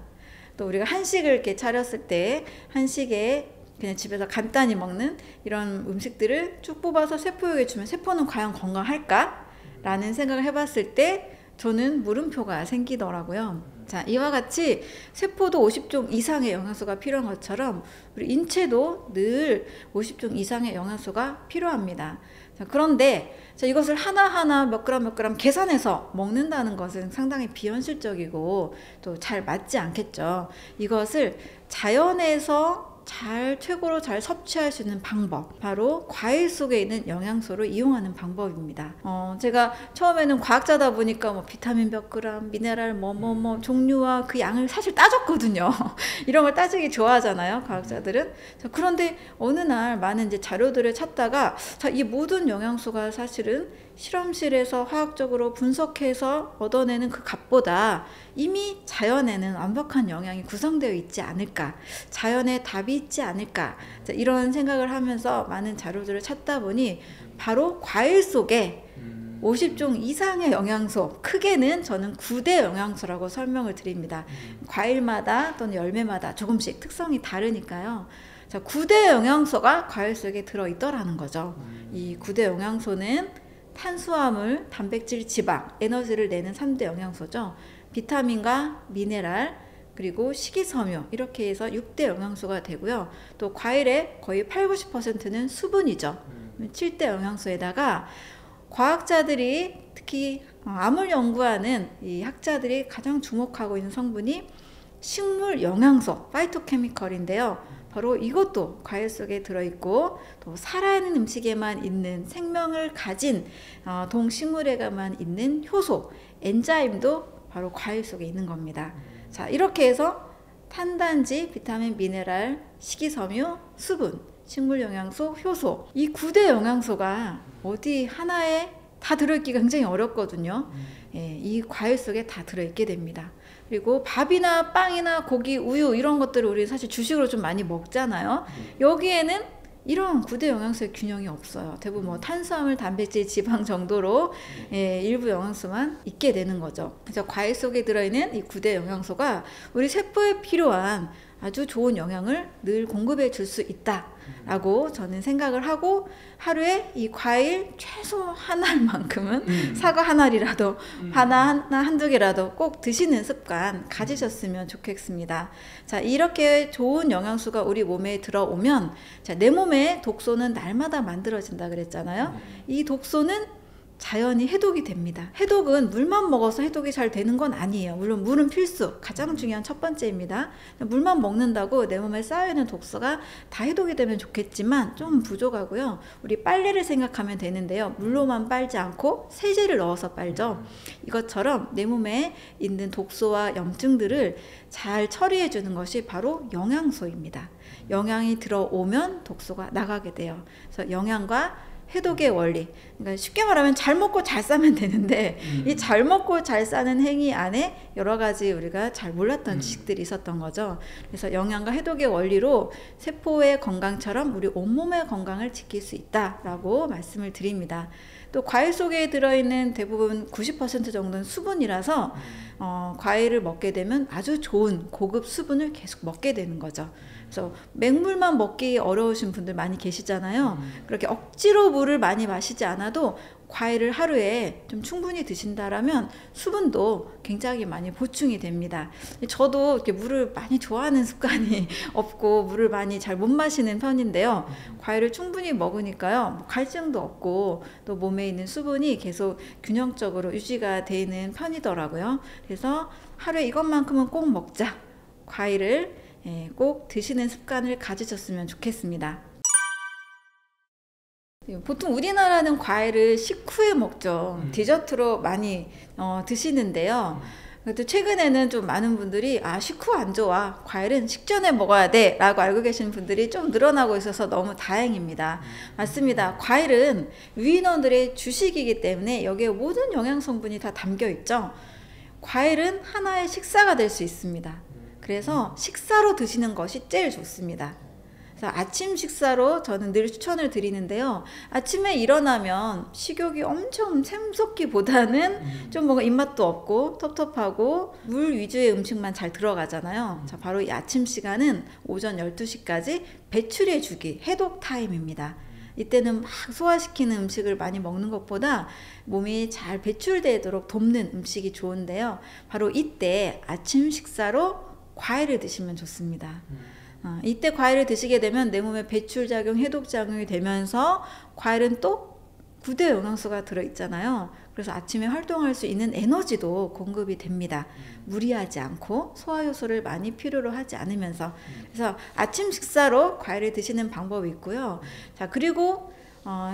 또 우리가 한식을 이렇게 차렸을 때 한식에 그냥 집에서 간단히 먹는 이런 음식들을 쭉 뽑아서 세포에게 주면 세포는 과연 건강할까? 라는 생각을 해봤을 때 저는 물음표가 생기더라고요. 자, 이와 같이 세포도 50종 이상의 영양소가 필요한 것처럼 우리 인체도 늘 50종 이상의 영양소가 필요합니다. 자, 그런데 이것을 하나하나 몇 그램 계산해서 먹는다는 것은 상당히 비현실적이고 또 잘 맞지 않겠죠. 이것을 자연에서 최고로 잘 섭취할 수 있는 방법, 바로 과일 속에 있는 영양소를 이용하는 방법입니다. 제가 처음에는 과학자다 보니까 뭐 비타민 몇 그램, 미네랄 종류와 그 양을 사실 따졌거든요. 이런 걸 따지기 좋아하잖아요, 과학자들은. 그런데 어느 날 많은 이제 자료들을 찾다가, 이 모든 영양소가 사실은 실험실에서 화학적으로 분석해서 얻어내는 그 값보다 이미 자연에는 완벽한 영양이 구성되어 있지 않을까, 자연의 답이 있지 않을까, 이런 생각을 하면서 많은 자료들을 찾다 보니 바로 과일 속에 50종 이상의 영양소, 크게는 저는 9대 영양소라고 설명을 드립니다. 과일마다 또는 열매마다 조금씩 특성이 다르니까요. 9대 영양소가 과일 속에 들어있더라는 거죠. 이 9대 영양소는 탄수화물, 단백질, 지방, 에너지를 내는 3대 영양소죠. 비타민과 미네랄, 그리고 식이섬유, 이렇게 해서 6대 영양소가 되고요. 또 과일의 거의 80~90%는 수분이죠. 7대 영양소에다가 과학자들이, 특히 암을 연구하는 이 학자들이 가장 주목하고 있는 성분이 식물 영양소, 파이토케미컬인데요. 바로 이것도 과일 속에 들어있고, 또 살아있는 음식에만 있는, 생명을 가진 동식물에만 있는 효소, 엔자임도 바로 과일 속에 있는 겁니다. 자, 이렇게 해서 탄단지, 비타민, 미네랄, 식이섬유, 수분, 식물 영양소, 효소, 이 9대 영양소가 어디 하나에 다 들어있기가 굉장히 어렵거든요. 이 과일 속에 다 들어있게 됩니다. 그리고 밥이나 빵이나 고기, 우유, 이런 것들을 우리 사실 주식으로 좀 많이 먹잖아요. 여기에는 이런 9대 영양소의 균형이 없어요. 대부분 뭐 탄수화물, 단백질, 지방 정도로 일부 영양소만 있게 되는 거죠. 그래서 과일 속에 들어있는 이 9대 영양소가 우리 세포에 필요한 아주 좋은 영양을 늘 공급해 줄 수 있다라고 저는 생각을 하고, 하루에 이 과일 최소 한 알만큼은 사과 한 알이라도, 바나나 한두 개라도 꼭 드시는 습관 가지셨으면 좋겠습니다. 자, 이렇게 좋은 영양소가 우리 몸에 들어오면, 자, 내 몸에 독소는 날마다 만들어진다 그랬잖아요. 이 독소는 자연히 해독이 됩니다. 해독은 물만 먹어서 해독이 잘 되는 건 아니에요. 물론 물은 필수, 가장 중요한 첫 번째입니다. 물만 먹는다고 내 몸에 쌓여있는 독소가 다 해독이 되면 좋겠지만 좀 부족하고요. 우리 빨래를 생각하면 되는데요. 물로만 빨지 않고 세제를 넣어서 빨죠. 이것처럼 내 몸에 있는 독소와 염증들을 잘 처리해 주는 것이 바로 영양소입니다. 영양이 들어오면 독소가 나가게 돼요. 그래서 영양과 해독의 원리, 그러니까 쉽게 말하면 잘 먹고 잘 싸면 되는데, 이 잘 먹고 잘 싸는 행위 안에 여러 가지 우리가 잘 몰랐던 지식들이 있었던 거죠. 그래서 영양과 해독의 원리로 세포의 건강처럼 우리 온몸의 건강을 지킬 수 있다라고 말씀을 드립니다. 또 과일 속에 들어있는 대부분 90% 정도는 수분이라서 과일을 먹게 되면 아주 좋은 고급 수분을 계속 먹게 되는 거죠. 그래서 맹물만 먹기 어려우신 분들 많이 계시잖아요. 그렇게 억지로 물을 많이 마시지 않아도 과일을 하루에 좀 충분히 드신다라면 수분도 굉장히 많이 보충이 됩니다. 저도 이렇게 물을 많이 좋아하는 습관이 없고 물을 많이 잘 못 마시는 편인데요. 과일을 충분히 먹으니까요, 갈증도 없고 또 몸에 있는 수분이 계속 균형적으로 유지가 되는 편이더라고요. 그래서 하루에 이것만큼은 꼭 먹자, 과일을 꼭 드시는 습관을 가지셨으면 좋겠습니다. 보통 우리나라는 과일을 식후에 먹죠. 디저트로 많이 드시는데요. 또 최근에는 좀 많은 분들이 식후 안 좋아, 과일은 식전에 먹어야 돼 라고 알고 계신 분들이 좀 늘어나고 있어서 너무 다행입니다. 맞습니다. 과일은 유인원들의 주식이기 때문에 여기에 모든 영양 성분이 다 담겨 있죠. 과일은 하나의 식사가 될 수 있습니다. 그래서 식사로 드시는 것이 제일 좋습니다. 그래서 아침 식사로 저는 늘 추천을 드리는데요. 아침에 일어나면 식욕이 엄청 샘솟기보다는 좀 뭔가 입맛도 없고 텁텁하고 물 위주의 음식만 잘 들어가잖아요. 자, 바로 이 아침 시간은 오전 12시까지 배출해 주기, 해독 타임입니다. 이때는 막 소화시키는 음식을 많이 먹는 것보다 몸이 잘 배출되도록 돕는 음식이 좋은데요. 바로 이때 아침 식사로 과일을 드시면 좋습니다. 이때 과일을 드시게 되면 내 몸에 배출작용, 해독작용이 되면서 과일은 또 9대 영양소가 들어있잖아요. 그래서 아침에 활동할 수 있는 에너지도 공급이 됩니다. 무리하지 않고 소화효소를 많이 필요로 하지 않으면서. 그래서 아침 식사로 과일을 드시는 방법이 있고요. 자, 그리고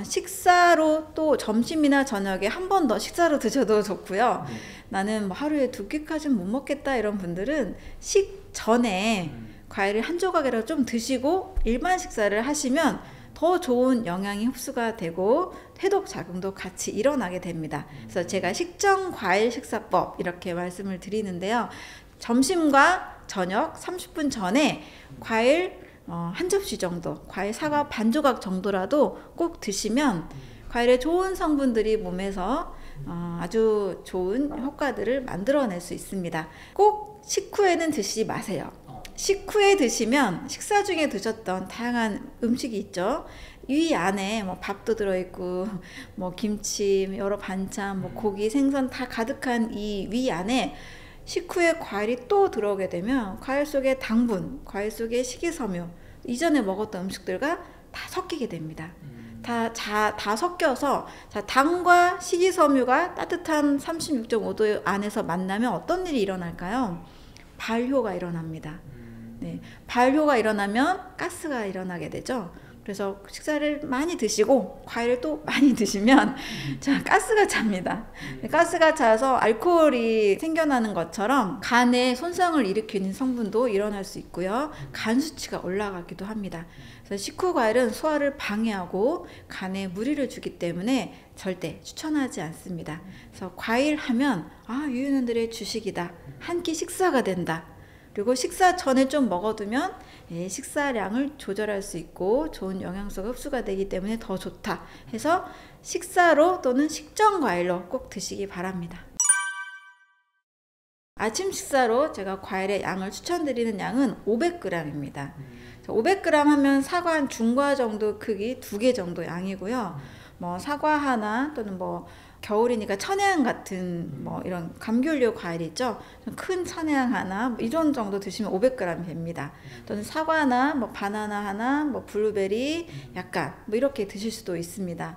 식사로 또 점심이나 저녁에 한 번 더 식사로 드셔도 좋고요. 나는 뭐 하루에 2끼까지는 못 먹겠다 이런 분들은 식전에 과일을 한 조각이라도 좀 드시고 일반 식사를 하시면 더 좋은 영양이 흡수가 되고 해독 작용도 같이 일어나게 됩니다. 그래서 제가 식전 과일 식사법 이렇게 말씀을 드리는데요. 점심과 저녁 30분 전에 과일 한 접시 정도, 과일 사과 반 조각 정도라도 꼭 드시면 과일의 좋은 성분들이 몸에서 아주 좋은 효과들을 만들어낼 수 있습니다. 꼭 식후에는 드시지 마세요. 식후에 드시면 식사 중에 드셨던 다양한 음식이 있죠. 이 안에 뭐 밥도 들어있고 뭐 김치, 여러 반찬, 뭐 고기, 생선 다 가득한 이 위 안에 식후에 과일이 또 들어오게 되면 과일 속의 당분, 과일 속의 식이섬유, 이전에 먹었던 음식들과 다 섞이게 됩니다. 다 섞여서 당과 식이섬유가 따뜻한 36.5도 안에서 만나면 어떤 일이 일어날까요? 발효가 일어납니다. 네, 발효가 일어나면 가스가 일어나게 되죠. 그래서 식사를 많이 드시고 과일을 또 많이 드시면 가스가 찹니다. 가스가 차서 알코올이 생겨나는 것처럼 간에 손상을 일으키는 성분도 일어날 수 있고요. 간 수치가 올라가기도 합니다. 그래서 식후 과일은 소화를 방해하고 간에 무리를 주기 때문에 절대 추천하지 않습니다. 그래서 과일 하면 유인원들의 주식이다. 한 끼 식사가 된다. 그리고 식사 전에 좀 먹어두면 식사량을 조절할 수 있고 좋은 영양소가 흡수가 되기 때문에 더 좋다 해서 식사로 또는 식전 과일로 꼭 드시기 바랍니다. 아침 식사로 제가 과일의 양을 추천드리는 양은 500g입니다. 500g 하면 사과 한 중과 정도 크기 2개 정도 양이고요. 뭐 사과 하나 또는 뭐 겨울이니까 천혜향 같은 뭐 이런 감귤류 과일 있죠. 큰 천혜향 하나 이런 정도 드시면 500g 됩니다. 또는 사과나 뭐 바나나 하나, 뭐 블루베리 약간 뭐 이렇게 드실 수도 있습니다.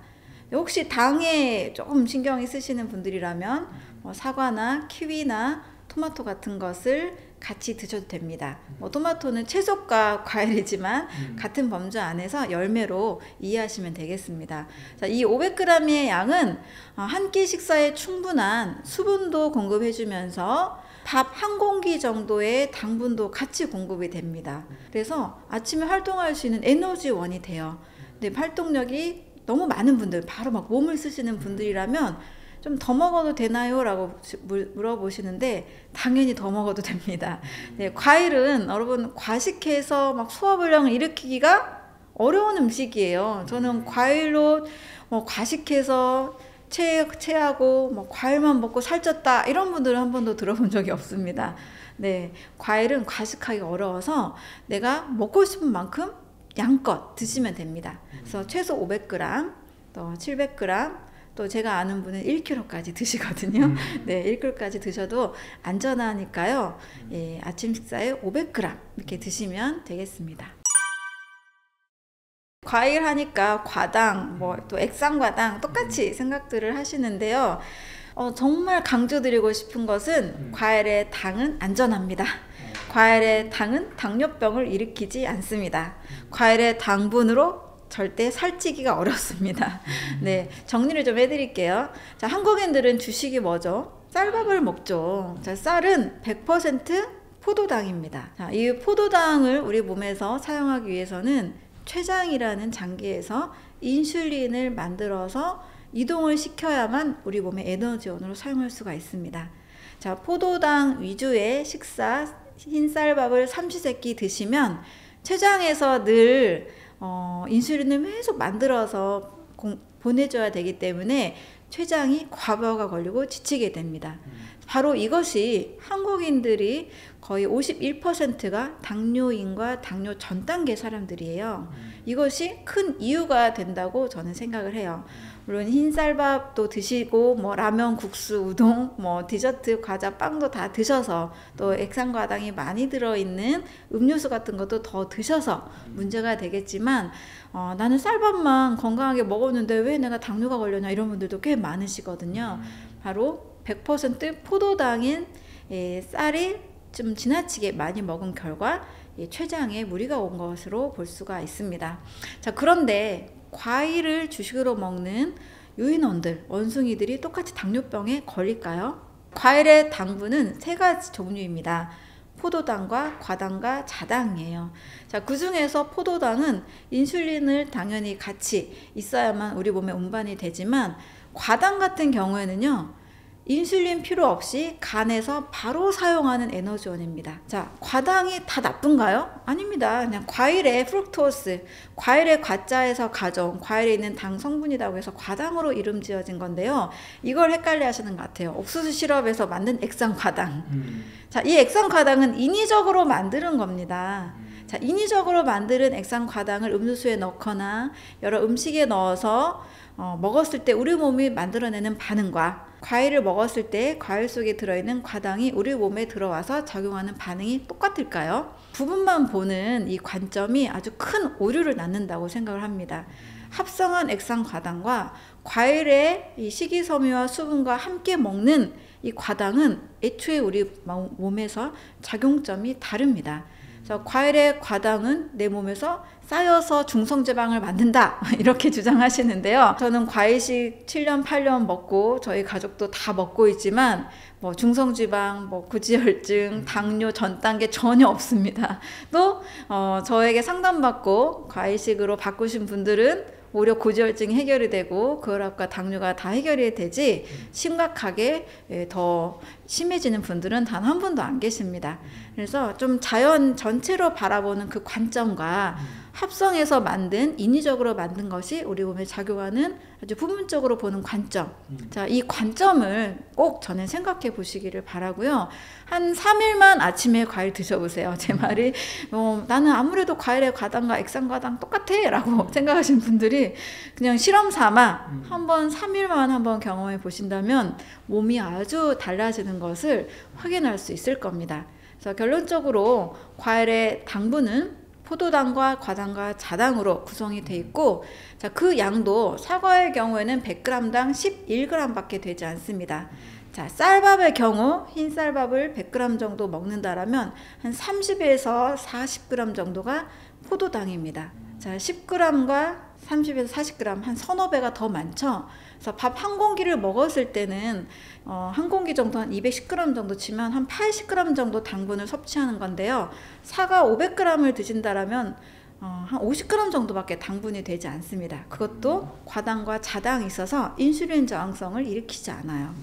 혹시 당에 조금 신경이 쓰시는 분들이라면 뭐 사과나 키위나 토마토 같은 것을 같이 드셔도 됩니다. 뭐 토마토는 채소과 과일이지만 같은 범주 안에서 열매로 이해하시면 되겠습니다. 자, 이 500g의 양은 한 끼 식사에 충분한 수분도 공급해주면서 밥 한 공기 정도의 당분도 같이 공급이 됩니다. 그래서 아침에 활동할 수 있는 에너지원이 돼요. 근데 활동력이 너무 많은 분들, 바로 막 몸을 쓰시는 분들이라면 좀 더 먹어도 되나요? 라고 물어보시는데 당연히 더 먹어도 됩니다. 네, 과일은 여러분 과식해서 막 소화불량을 일으키기가 어려운 음식이에요. 저는 과일로 뭐 과식해서 체하고 뭐 과일만 먹고 살쪘다 이런 분들은 한 번도 들어본 적이 없습니다. 네, 과일은 과식하기 어려워서 내가 먹고 싶은 만큼 양껏 드시면 됩니다. 그래서 최소 500g, 또 700g, 또 제가 아는 분은 1kg까지 드시거든요. 네, 1kg까지 드셔도 안전하니까요. 예, 아침 식사에 500g 이렇게 드시면 되겠습니다. 과일 하니까 과당, 뭐 또 액상과당 똑같이 생각들을 하시는데요. 정말 강조드리고 싶은 것은 과일의 당은 안전합니다. 과일의 당은 당뇨병을 일으키지 않습니다. 과일의 당분으로 절대 살찌기가 어렵습니다. 네, 정리를 좀 해드릴게요. 자, 한국인들은 주식이 뭐죠? 쌀밥을 먹죠. 자, 쌀은 100% 포도당입니다. 자, 이 포도당을 우리 몸에서 사용하기 위해서는 췌장이라는 장기에서 인슐린을 만들어서 이동을 시켜야만 우리 몸의 에너지원으로 사용할 수가 있습니다. 자, 포도당 위주의 식사, 흰쌀밥을 삼시세끼 드시면 췌장에서 늘 인슐린을 계속 만들어서 보내줘야 되기 때문에 췌장이 과부하가 걸리고 지치게 됩니다. 바로 이것이 한국인들이 거의 51%가 당뇨인과 당뇨 전 단계 사람들이에요. 이것이 큰 이유가 된다고 저는 생각을 해요. 물론 흰쌀밥도 드시고 뭐 라면, 국수, 우동, 뭐 디저트, 과자, 빵도 다 드셔서 또 액상과당이 많이 들어있는 음료수 같은 것도 더 드셔서 문제가 되겠지만 나는 쌀밥만 건강하게 먹었는데 왜 내가 당뇨가 걸렸냐 이런 분들도 꽤 많으시거든요. 바로 100% 포도당인 쌀이 좀 지나치게 많이 먹은 결과 췌장에 무리가 온 것으로 볼 수가 있습니다. 자, 그런데 과일을 주식으로 먹는 유인원들, 원숭이들이 똑같이 당뇨병에 걸릴까요? 과일의 당분은 세 가지 종류입니다. 포도당과 과당과 자당이에요. 자, 그 중에서 포도당은 인슐린을 당연히 같이 있어야만 우리 몸에 운반이 되지만 과당 같은 경우에는요, 인슐린 필요 없이 간에서 바로 사용하는 에너지원입니다. 자, 과당이 다 나쁜가요? 아닙니다. 그냥 과일의 프룩토스, 과일의 과자에서 가져온 과일에 있는 당 성분이라고 해서 과당으로 이름 지어진 건데요. 이걸 헷갈려 하시는 것 같아요. 옥수수 시럽에서 만든 액상과당. 자, 이 액상과당은 인위적으로 만드는 겁니다. 자, 인위적으로 만드는 액상과당을 음료수에 넣거나 여러 음식에 넣어서 먹었을 때 우리 몸이 만들어내는 반응과 과일을 먹었을 때 과일 속에 들어있는 과당이 우리 몸에 들어와서 작용하는 반응이 똑같을까요? 부분만 보는 이 관점이 아주 큰 오류를 낳는다고 생각을 합니다. 합성한 액상과당과 과일의 이 식이섬유와 수분과 함께 먹는 이 과당은 애초에 우리 몸에서 작용점이 다릅니다. 그래서 과일의 과당은 내 몸에서 쌓여서 중성지방을 만든다 이렇게 주장하시는데요. 저는 과일식 7년 8년 먹고 저희 가족도 다 먹고 있지만 뭐 중성지방, 뭐 고지혈증, 당뇨 전 단계 전혀 없습니다. 또 저에게 상담받고 과일식으로 바꾸신 분들은 오히려 고지혈증이 해결이 되고 고혈압과 당뇨가 다 해결이 되지 심각하게 더 심해지는 분들은 단 한 분도 안 계십니다. 그래서 좀 자연 전체로 바라보는 그 관점과 합성해서 만든 인위적으로 만든 것이 우리 몸에 작용하는 아주 부분적으로 보는 관점. 자, 이 관점을 꼭 저는 생각해 보시기를 바라고요. 한 3일만 아침에 과일 드셔보세요. 제 말이 나는 아무래도 과일의 과당과 액상과당 똑같아 라고 생각하시는 분들이 그냥 실험 삼아 한번 3일만 한번 경험해 보신다면 몸이 아주 달라지는 것을 확인할 수 있을 겁니다. 그래서 결론적으로 과일의 당분은 포도당과 과당과 자당으로 구성이 되어 있고, 자, 그 양도 사과의 경우에는 100g당 11g 밖에 되지 않습니다. 자, 쌀밥의 경우 흰 쌀밥을 100g 정도 먹는다라면 한 30에서 40g 정도가 포도당입니다. 자, 10g과 30에서 40g 한 서너 배가 더 많죠. 그래서 밥 한 공기를 먹었을 때는 한 공기 정도 한 210g 정도 치면 한 80g 정도 당분을 섭취하는 건데요. 사과 500g을 드신다라면 한 50g 정도밖에 당분이 되지 않습니다. 그것도 과당과 자당이 있어서 인슐린 저항성을 일으키지 않아요.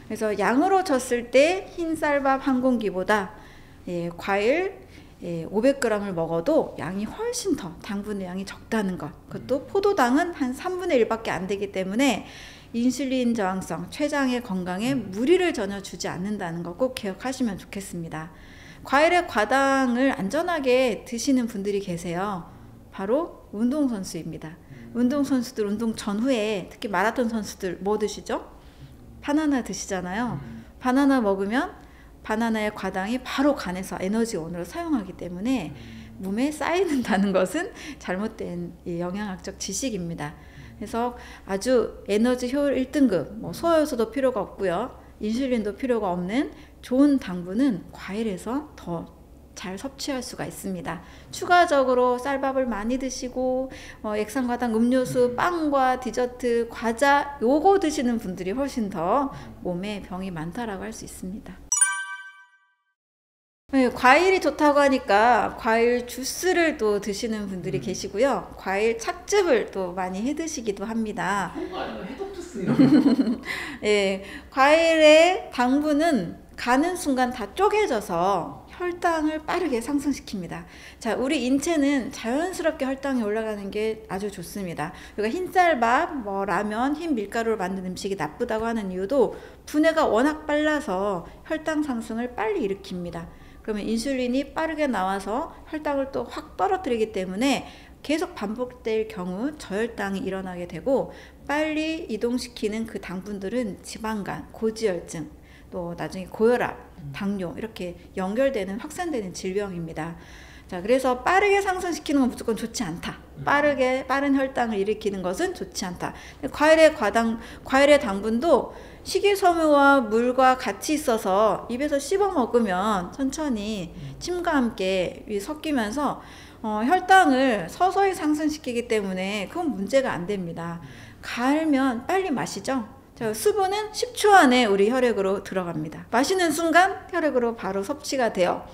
그래서 양으로 쳤을 때 흰 쌀밥 한 공기보다 과일 500g을 먹어도 양이 훨씬 더 당분의 양이 적다는 것. 그것도 포도당은 한 3분의 1밖에 안 되기 때문에 인슐린 저항성, 췌장의 건강에 무리를 전혀 주지 않는다는 거 꼭 기억하시면 좋겠습니다. 과일의 과당을 안전하게 드시는 분들이 계세요. 바로 운동선수입니다. 운동선수들 운동 전후에 특히 마라톤 선수들 뭐 드시죠? 바나나 드시잖아요. 바나나 먹으면 바나나의 과당이 바로 간에서 에너지원으로 사용하기 때문에 몸에 쌓이는다는 것은 잘못된 영양학적 지식입니다. 그래서 아주 에너지 효율 1등급, 뭐 소화효소도 필요가 없고요. 인슐린도 필요가 없는 좋은 당분은 과일에서 더 잘 섭취할 수가 있습니다. 추가적으로 쌀밥을 많이 드시고 액상과당 음료수, 빵과 디저트, 과자 요거 드시는 분들이 훨씬 더 몸에 병이 많다라고 할 수 있습니다. 네, 과일이 좋다고 하니까 과일 주스를 또 드시는 분들이 계시고요. 과일 착즙을 또 많이 해 드시기도 합니다. 해독 주스 이런 거. 예, 과일의 당분은 가는 순간 다 쪼개져서 혈당을 빠르게 상승시킵니다. 자, 우리 인체는 자연스럽게 혈당이 올라가는 게 아주 좋습니다. 그러니까 흰쌀밥, 뭐 라면, 흰 밀가루로 만든 음식이 나쁘다고 하는 이유도 분해가 워낙 빨라서 혈당 상승을 빨리 일으킵니다. 그러면 인슐린이 빠르게 나와서 혈당을 또 확 떨어뜨리기 때문에 계속 반복될 경우 저혈당이 일어나게 되고, 빨리 이동시키는 그 당분들은 지방간, 고지혈증, 또 나중에 고혈압, 당뇨 이렇게 연결되는 확산되는 질병입니다. 자, 그래서 빠르게 상승시키는 건 무조건 좋지 않다. 빠른 혈당을 일으키는 것은 좋지 않다. 과일의 당분도 식이섬유와 물과 같이 있어서 입에서 씹어 먹으면 천천히 침과 함께 섞이면서 혈당을 서서히 상승시키기 때문에 그건 문제가 안 됩니다. 갈면 빨리 마시죠. 자, 수분은 10초 안에 우리 혈액으로 들어갑니다. 마시는 순간 혈액으로 바로 섭취가 돼요.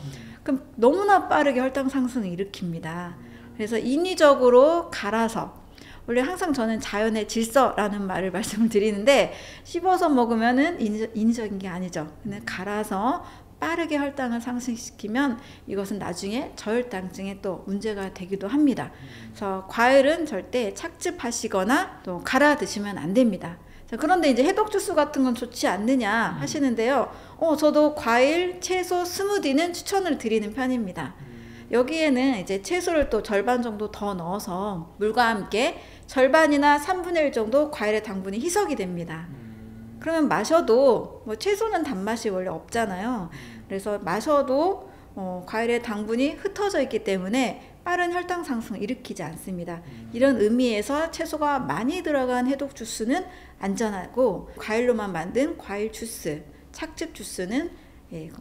그럼 너무나 빠르게 혈당 상승을 일으킵니다. 그래서 인위적으로 갈아서, 원래 항상 저는 자연의 질서라는 말을 말씀을 드리는데, 씹어서 먹으면은 인위적인 게 아니죠. 근데 갈아서 빠르게 혈당을 상승시키면 이것은 나중에 저혈당증에 또 문제가 되기도 합니다. 그래서 과일은 절대 착즙하시거나 또 갈아 드시면 안 됩니다. 자, 그런데 이제 해독 주스 같은 건 좋지 않느냐 하시는데요. 저도 과일, 채소, 스무디는 추천을 드리는 편입니다. 여기에는 이제 채소를 또 절반 정도 더 넣어서 물과 함께 절반이나 3분의 1 정도 과일의 당분이 희석이 됩니다. 그러면 마셔도, 채소는 단맛이 원래 없잖아요. 그래서 마셔도 과일의 당분이 흩어져 있기 때문에 빠른 혈당 상승을 일으키지 않습니다. 이런 의미에서 채소가 많이 들어간 해독 주스는 안전하고, 과일로만 만든 과일 주스, 착즙 주스는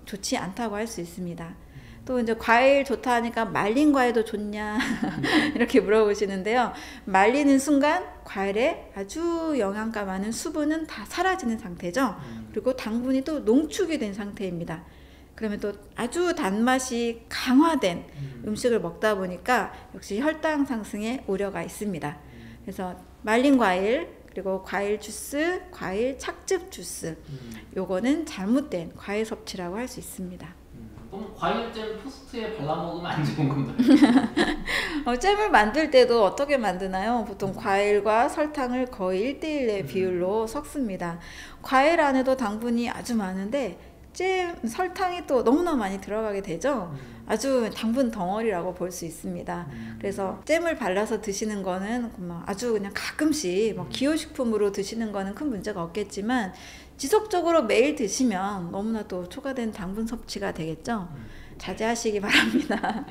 좋지 않다고 할 수 있습니다. 또 이제 과일 좋다 하니까 말린 과일도 좋냐 이렇게 물어보시는데요. 말리는 순간 과일에 아주 영양가 많은 수분은 다 사라지는 상태죠. 그리고 당분이 또 농축이 된 상태입니다. 그러면 또 아주 단맛이 강화된 음식을 먹다 보니까 역시 혈당 상승에 우려가 있습니다. 그래서 말린 과일, 그리고 과일 주스, 과일 착즙 주스, 요거는 잘못된 과일 섭취라고 할 수 있습니다. 그럼 과일잼 토스트에 발라 먹으면 안 좋은 건가요? 잼을 만들 때도 어떻게 만드나요? 보통 과일과 설탕을 거의 1대1의 비율로 섞습니다. 과일 안에도 당분이 아주 많은데 설탕이 또 너무나 많이 들어가게 되죠. 아주 당분 덩어리라고 볼 수 있습니다. 그래서 잼을 발라서 드시는 거는 아주 그냥 가끔씩 기호식품으로 드시는 거는 큰 문제가 없겠지만, 지속적으로 매일 드시면 너무나 또 초과된 당분 섭취가 되겠죠. 자제하시기 바랍니다.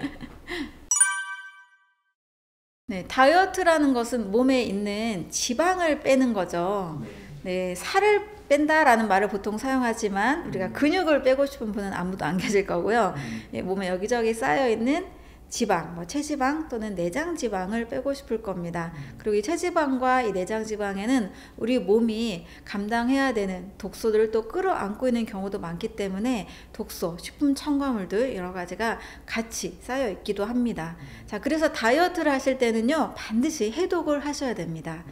네, 다이어트라는 것은 몸에 있는 지방을 빼는 거죠. 네, 살을 뺀다라는 말을 보통 사용하지만 우리가 근육을 빼고 싶은 분은 아무도 안 계실 거고요. 몸에 여기저기 쌓여있는 지방, 체지방 또는 내장 지방을 빼고 싶을 겁니다. 그리고 이 체지방과 이 내장 지방에는 우리 몸이 감당해야 되는 독소들을 또 끌어안고 있는 경우도 많기 때문에 독소, 식품 첨가물들 여러 가지가 같이 쌓여 있기도 합니다. 자, 그래서 다이어트를 하실 때는요, 반드시 해독을 하셔야 됩니다.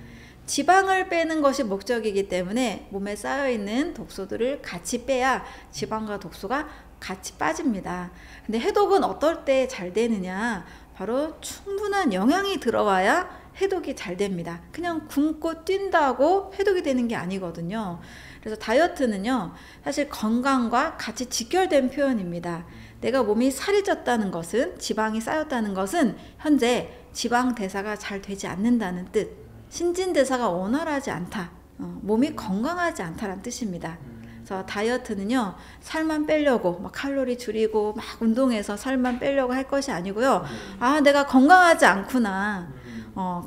지방을 빼는 것이 목적이기 때문에 몸에 쌓여있는 독소들을 같이 빼야 지방과 독소가 같이 빠집니다. 근데 해독은 어떨 때 잘 되느냐? 바로 충분한 영양이 들어와야 해독이 잘 됩니다. 그냥 굶고 뛴다고 해독이 되는 게 아니거든요. 그래서 다이어트는요, 사실 건강과 같이 직결된 표현입니다. 내가 몸이 살이 쪘다는 것은, 지방이 쌓였다는 것은 현재 지방 대사가 잘 되지 않는다는 뜻, 신진대사가 원활하지 않다, 몸이 건강하지 않다라는 뜻입니다. 그래서 다이어트는요, 살만 빼려고 칼로리 줄이고 막 운동해서 살만 빼려고 할 것이 아니고요. 내가 건강하지 않구나,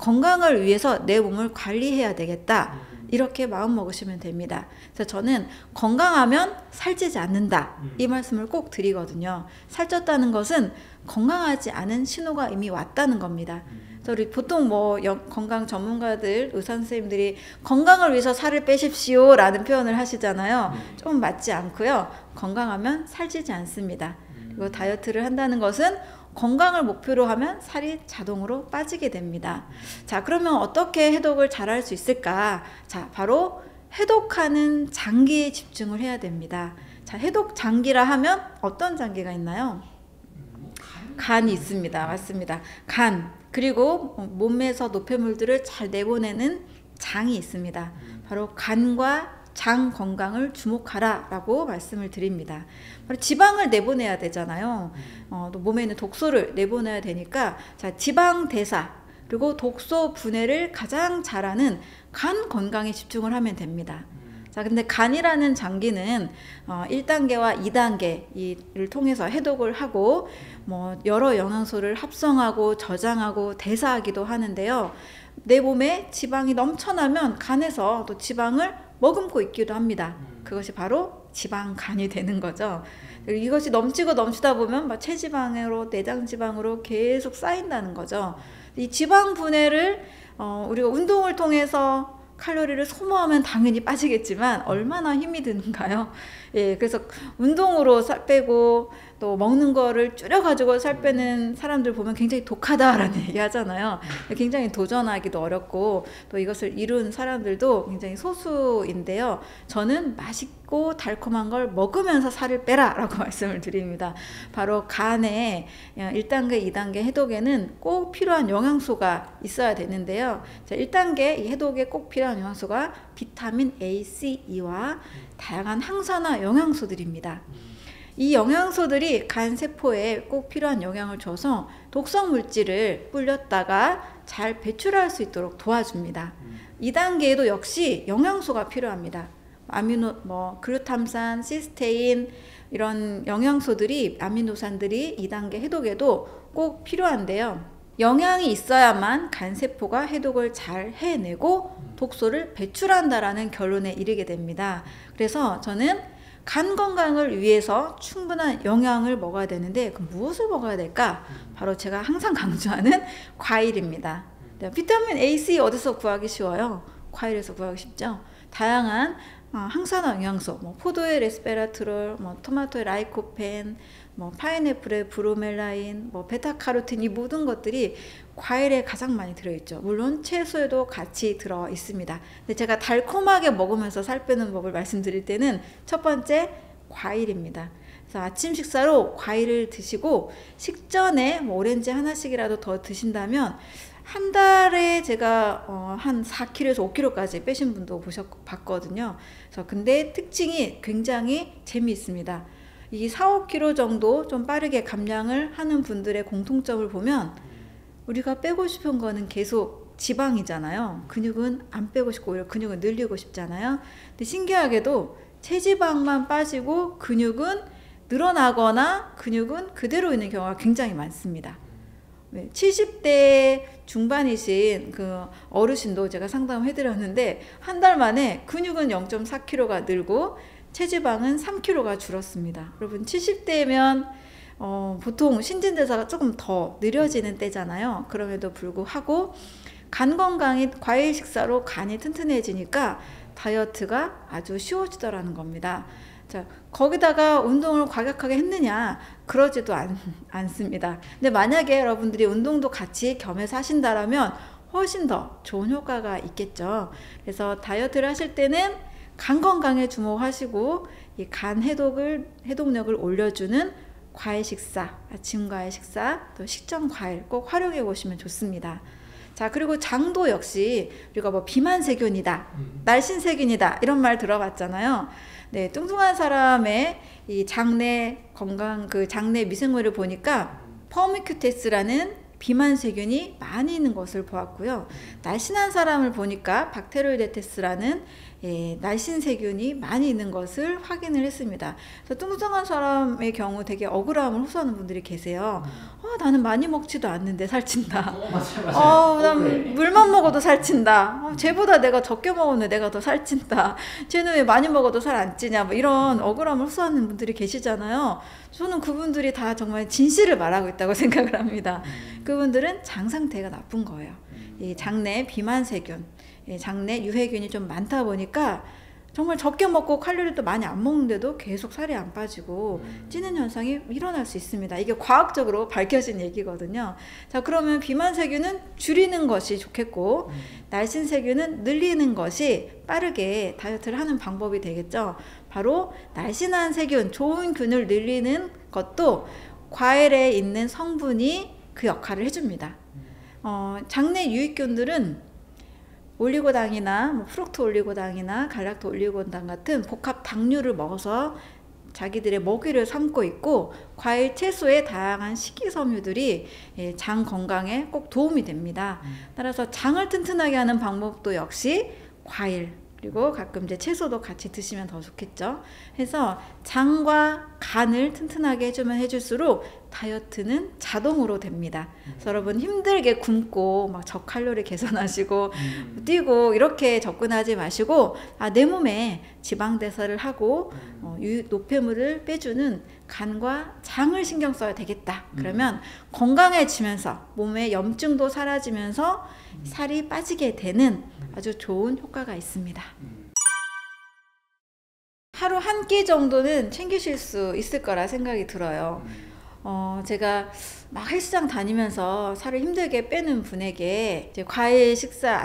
건강을 위해서 내 몸을 관리해야 되겠다, 이렇게 마음 먹으시면 됩니다. 그래서 저는 건강하면 살찌지 않는다, 이 말씀을 꼭 드리거든요. 살쪘다는 것은 건강하지 않은 신호가 이미 왔다는 겁니다. 그래서 우리 보통 건강 전문가들, 의사 선생님들이 건강을 위해서 살을 빼십시오 라는 표현을 하시잖아요. 좀 맞지 않고요. 건강하면 살찌지 않습니다. 그리고 다이어트를 한다는 것은 건강을 목표로 하면 살이 자동으로 빠지게 됩니다. 자, 그러면 어떻게 해독을 잘 할 수 있을까? 자, 바로 해독하는 장기에 집중을 해야 됩니다. 자, 해독 장기라 하면 어떤 장기가 있나요? 간이 있습니다. 맞습니다. 간, 그리고 몸에서 노폐물들을 잘 내보내는 장이 있습니다. 바로 간과 장 건강을 주목하라 라고 말씀을 드립니다. 바로 지방을 내보내야 되잖아요. 또 몸에 있는 독소를 내보내야 되니까, 자, 지방 대사, 그리고 독소 분해를 가장 잘하는 간 건강에 집중을 하면 됩니다. 자, 근데 간이라는 장기는 1단계와 2단계를 통해서 해독을 하고 뭐 여러 영양소를 합성하고 저장하고 대사하기도 하는데요. 내 몸에 지방이 넘쳐나면 간에서 또 지방을 머금고 있기도 합니다. 그것이 바로 지방간이 되는 거죠. 이것이 넘치고 넘치다 보면 막 체지방으로 내장지방으로 계속 쌓인다는 거죠. 이 지방 분해를 우리가 운동을 통해서 칼로리를 소모하면 당연히 빠지겠지만 얼마나 힘이 드는가요? 예, 그래서 운동으로 살 빼고 또 먹는 거를 줄여가지고 살 빼는 사람들 보면 굉장히 독하다라는 얘기 하잖아요. 굉장히 도전하기도 어렵고 또 이것을 이룬 사람들도 굉장히 소수인데요. 저는 맛있고 달콤한 걸 먹으면서 살을 빼라 라고 말씀을 드립니다. 바로 간에 1단계, 2단계 해독에는 꼭 필요한 영양소가 있어야 되는데요. 자, 1단계 이 해독에 꼭 필요한 영양소가 비타민 A, C, E와 다양한 항산화 영양소들입니다. 이 영양소들이 간 세포에 꼭 필요한 영향을 줘서 독성 물질을 불렸다가 잘 배출할 수 있도록 도와줍니다. 2단계에도 역시 영양소가 필요합니다. 글루탐산, 시스테인 이런 영양소들이 아미노산들이 2단계 해독에도 꼭 필요한데요. 영양이 있어야만 간 세포가 해독을 잘 해내고 독소를 배출한다라는 결론에 이르게 됩니다. 그래서 저는 간 건강을 위해서 충분한 영양을 먹어야 되는데 그 무엇을 먹어야 될까? 바로 제가 항상 강조하는 과일입니다. 비타민 A, C 어디서 구하기 쉬워요? 과일에서 구하기 쉽죠? 다양한 항산화 영양소, 포도의 레스베라트롤, 토마토의 라이코펜, 파인애플의 브로멜라인, 베타카로틴 이 모든 것들이 과일에 가장 많이 들어있죠. 물론 채소에도 같이 들어 있습니다. 근데 제가 달콤하게 먹으면서 살 빼는 법을 말씀드릴 때는 첫 번째 과일입니다. 그래서 아침 식사로 과일을 드시고 식전에 오렌지 하나씩이라도 더 드신다면 한 달에 제가 한 4kg에서 5kg까지 빼신 분도 봤거든요. 그래서 근데 특징이 굉장히 재미있습니다. 이 4, 5kg 정도 좀 빠르게 감량을 하는 분들의 공통점을 보면 우리가 빼고 싶은 거는 계속 지방이잖아요. 근육은 안 빼고 싶고 오히려 근육은 늘리고 싶잖아요. 근데 신기하게도 체지방만 빠지고 근육은 늘어나거나 근육은 그대로 있는 경우가 굉장히 많습니다. 70대 중반이신 그 어르신도 제가 상담을 해드렸는데 한 달 만에 근육은 0.4kg가 늘고 체지방은 3kg가 줄었습니다. 여러분 70대면 보통 신진대사가 조금 더 느려지는 때잖아요. 그럼에도 불구하고 간 건강이 과일 식사로 간이 튼튼해지니까 다이어트가 아주 쉬워지더라는 겁니다. 자, 거기다가 운동을 과격하게 했느냐? 그러지도 않습니다. 근데 만약에 여러분들이 운동도 같이 겸해서 하신다라면 훨씬 더 좋은 효과가 있겠죠. 그래서 다이어트를 하실 때는 간 건강에 주목하시고 이 간 해독력을 올려주는 과일 식사, 아침 과일 식사, 또 식전 과일 꼭 활용해 보시면 좋습니다. 자, 그리고 장도 역시 우리가 비만세균이다, 날씬세균이다 이런 말 들어봤잖아요. 네, 뚱뚱한 사람의 이 장내 건강, 장내 미생물을 보니까 퍼미큐테스라는 비만세균이 많이 있는 것을 보았고요. 날씬한 사람을 보니까 박테로이데테스라는 날씬세균이 많이 있는 것을 확인을 했습니다. 그래서 뚱뚱한 사람의 경우 되게 억울함을 호소하는 분들이 계세요. 나는 많이 먹지도 않는데 살찐다. 맞아요. 난 물만 먹어도 살찐다. 쟤보다 내가 적게 먹었는데 내가 더 살찐다. 쟤는 왜 많이 먹어도 살 안 찌냐. 이런 억울함을 호소하는 분들이 계시잖아요. 저는 그분들이 다 정말 진실을 말하고 있다고 생각을 합니다. 그분들은 장 상태가 나쁜 거예요. 이 장내 비만세균, 장내 유해균이 좀 많다 보니까 정말 적게 먹고 칼로리도 많이 안 먹는데도 계속 살이 안 빠지고 찌는 현상이 일어날 수 있습니다. 이게 과학적으로 밝혀진 얘기거든요. 자, 그러면 비만세균은 줄이는 것이 좋겠고 날씬세균은 늘리는 것이 빠르게 다이어트를 하는 방법이 되겠죠. 바로 날씬한 세균, 좋은 균을 늘리는 것도 과일에 있는 성분이 그 역할을 해줍니다. 장내 유익균들은 올리고당이나 프룩토 올리고당이나 갈락토 올리고당 같은 복합 당류를 먹어서 자기들의 먹이를 삼고 있고 과일, 채소의 다양한 식이섬유들이 장 건강에 꼭 도움이 됩니다. 따라서 장을 튼튼하게 하는 방법도 역시 과일 그리고 가끔 이제 채소도 같이 드시면 더 좋겠죠. 해서 장과 간을 튼튼하게 해주면 해줄수록 다이어트는 자동으로 됩니다. 그래서 여러분 힘들게 굶고 막 저칼로리 계산하시고 뛰고 이렇게 접근하지 마시고 내 몸에 지방 대사를 하고 노폐물을 빼주는 간과 장을 신경 써야 되겠다. 그러면 건강해지면서 몸에 염증도 사라지면서 살이 빠지게 되는 아주 좋은 효과가 있습니다. 하루 한 끼 정도는 챙기실 수 있을 거라 생각이 들어요. 제가 막 헬스장 다니면서 살을 힘들게 빼는 분에게 이제 과일 식사,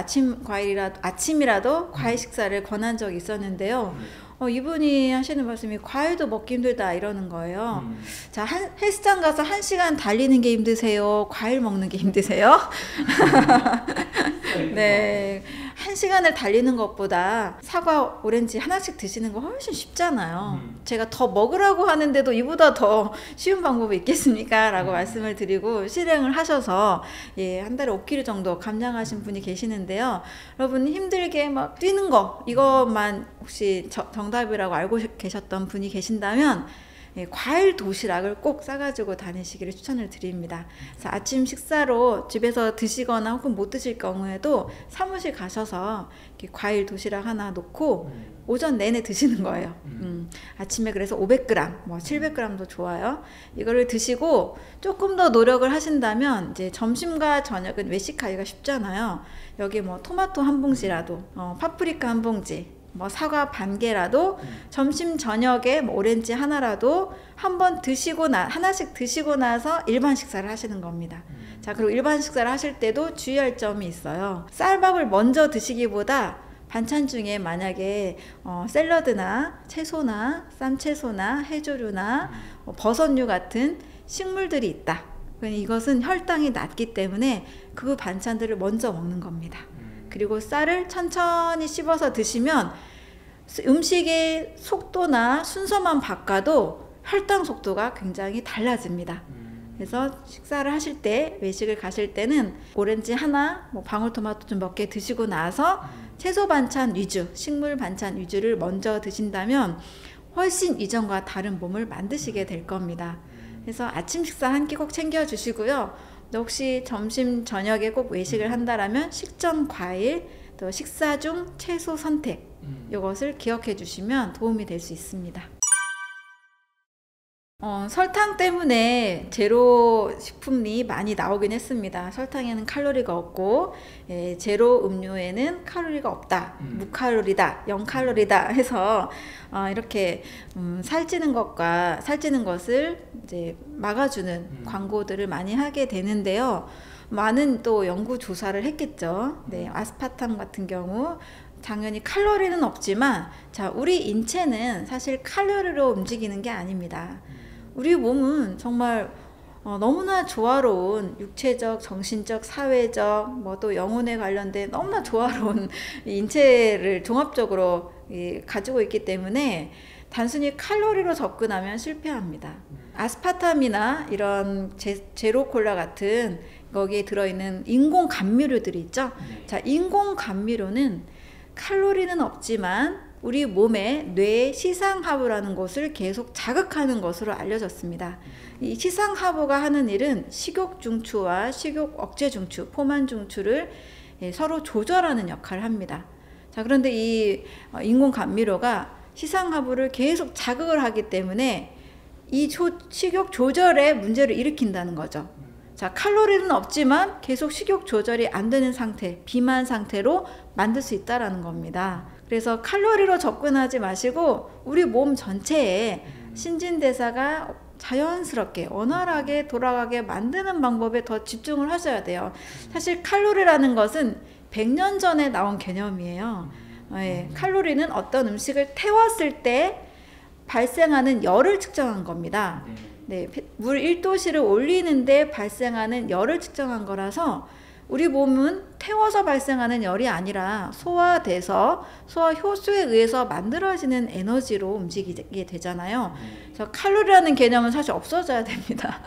아침이라도 과일 식사를 권한 적이 있었는데요. 이분이 하시는 말씀이 과일도 먹기 힘들다 이러는 거예요. 자, 헬스장 가서 1시간 달리는 게 힘드세요? 과일 먹는 게 힘드세요? 네. 1시간을 달리는 것보다 사과, 오렌지 하나씩 드시는 거 훨씬 쉽잖아요. 제가 더 먹으라고 하는데도 이보다 더 쉬운 방법이 있겠습니까? 라고 말씀을 드리고 실행을 하셔서 한 달에 5kg 정도 감량하신 분이 계시는데요. 여러분 힘들게 막 뛰는 거 이것만 혹시 정답이라고 알고 계셨던 분이 계신다면 과일 도시락을 꼭 싸가지고 다니시기를 추천을 드립니다. 그래서 아침 식사로 집에서 드시거나 혹은 못 드실 경우에도 사무실 가셔서 이렇게 과일 도시락 하나 놓고 오전 내내 드시는 거예요. 아침에 그래서 500g, 뭐 700g도 좋아요. 이거를 드시고 조금 더 노력을 하신다면 이제 점심과 저녁은 외식하기가 쉽잖아요. 여기 뭐 토마토 한 봉지라도, 파프리카 한 봉지, 뭐 사과 반 개라도 점심 저녁에 뭐 오렌지 하나라도 한번 드시고 하나씩 드시고 나서 일반 식사를 하시는 겁니다. 자, 그리고 일반 식사를 하실 때도 주의할 점이 있어요. 쌀밥을 먼저 드시기보다 반찬 중에 만약에 샐러드나 채소나 쌈채소나 해조류나 버섯류 같은 식물들이 있다. 이것은 혈당이 낮기 때문에 그 반찬들을 먼저 먹는 겁니다. 그리고 쌀을 천천히 씹어서 드시면 음식의 속도나 순서만 바꿔도 혈당 속도가 굉장히 달라집니다. 그래서 식사를 하실 때, 외식을 가실 때는 오렌지 하나, 뭐 방울토마토 좀 몇 개 드시고 나서 채소 반찬 위주, 식물 반찬 위주를 먼저 드신다면 훨씬 이전과 다른 몸을 만드시게 될 겁니다. 그래서 아침 식사 한 끼 꼭 챙겨 주시고요. 혹시 점심 저녁에 꼭 외식을 한다라면 식전 과일 또 식사 중 채소 선택 이것을 기억해 주시면 도움이 될 수 있습니다. 설탕 때문에 제로 식품이 많이 나오긴 했습니다. 설탕에는 칼로리가 없고 제로 음료에는 칼로리가 없다, 무칼로리다, 0칼로리다 해서 이렇게 살찌는 것을 이제 막아주는 광고들을 많이 하게 되는데요. 많은 또 연구 조사를 했겠죠. 네, 아스파탐 같은 경우 당연히 칼로리는 없지만 자, 우리 인체는 사실 칼로리로 움직이는 게 아닙니다. 우리 몸은 정말 너무나 조화로운 육체적, 정신적, 사회적, 뭐 또 영혼에 관련된 너무나 조화로운 인체를 종합적으로 가지고 있기 때문에 단순히 칼로리로 접근하면 실패합니다. 아스파탐이나 이런 제로 콜라 같은 거기에 들어있는 인공 감미료들이 있죠. 자, 인공 감미료는 칼로리는 없지만 우리 몸의 뇌 시상하부라는 것을 계속 자극하는 것으로 알려졌습니다. 이 시상하부가 하는 일은 식욕 중추와 식욕 억제 중추, 포만 중추를 서로 조절하는 역할을 합니다. 자, 그런데 이 인공 감미료가 시상하부를 계속 자극을 하기 때문에 이 식욕 조절에 문제를 일으킨다는 거죠. 자, 칼로리는 없지만 계속 식욕 조절이 안 되는 상태, 비만 상태로 만들 수 있다는 겁니다. 그래서 칼로리로 접근하지 마시고 우리 몸 전체에 신진대사가 자연스럽게 원활하게 돌아가게 만드는 방법에 더 집중을 하셔야 돼요. 사실 칼로리라는 것은 100년 전에 나온 개념이에요. 칼로리는 어떤 음식을 태웠을 때 발생하는 열을 측정한 겁니다. 네, 물 1도씨를 올리는데 발생하는 열을 측정한 거라서 우리 몸은 태워서 발생하는 열이 아니라 소화돼서 소화 효소에 의해서 만들어지는 에너지로 움직이게 되잖아요. 그래서 칼로리라는 개념은 사실 없어져야 됩니다.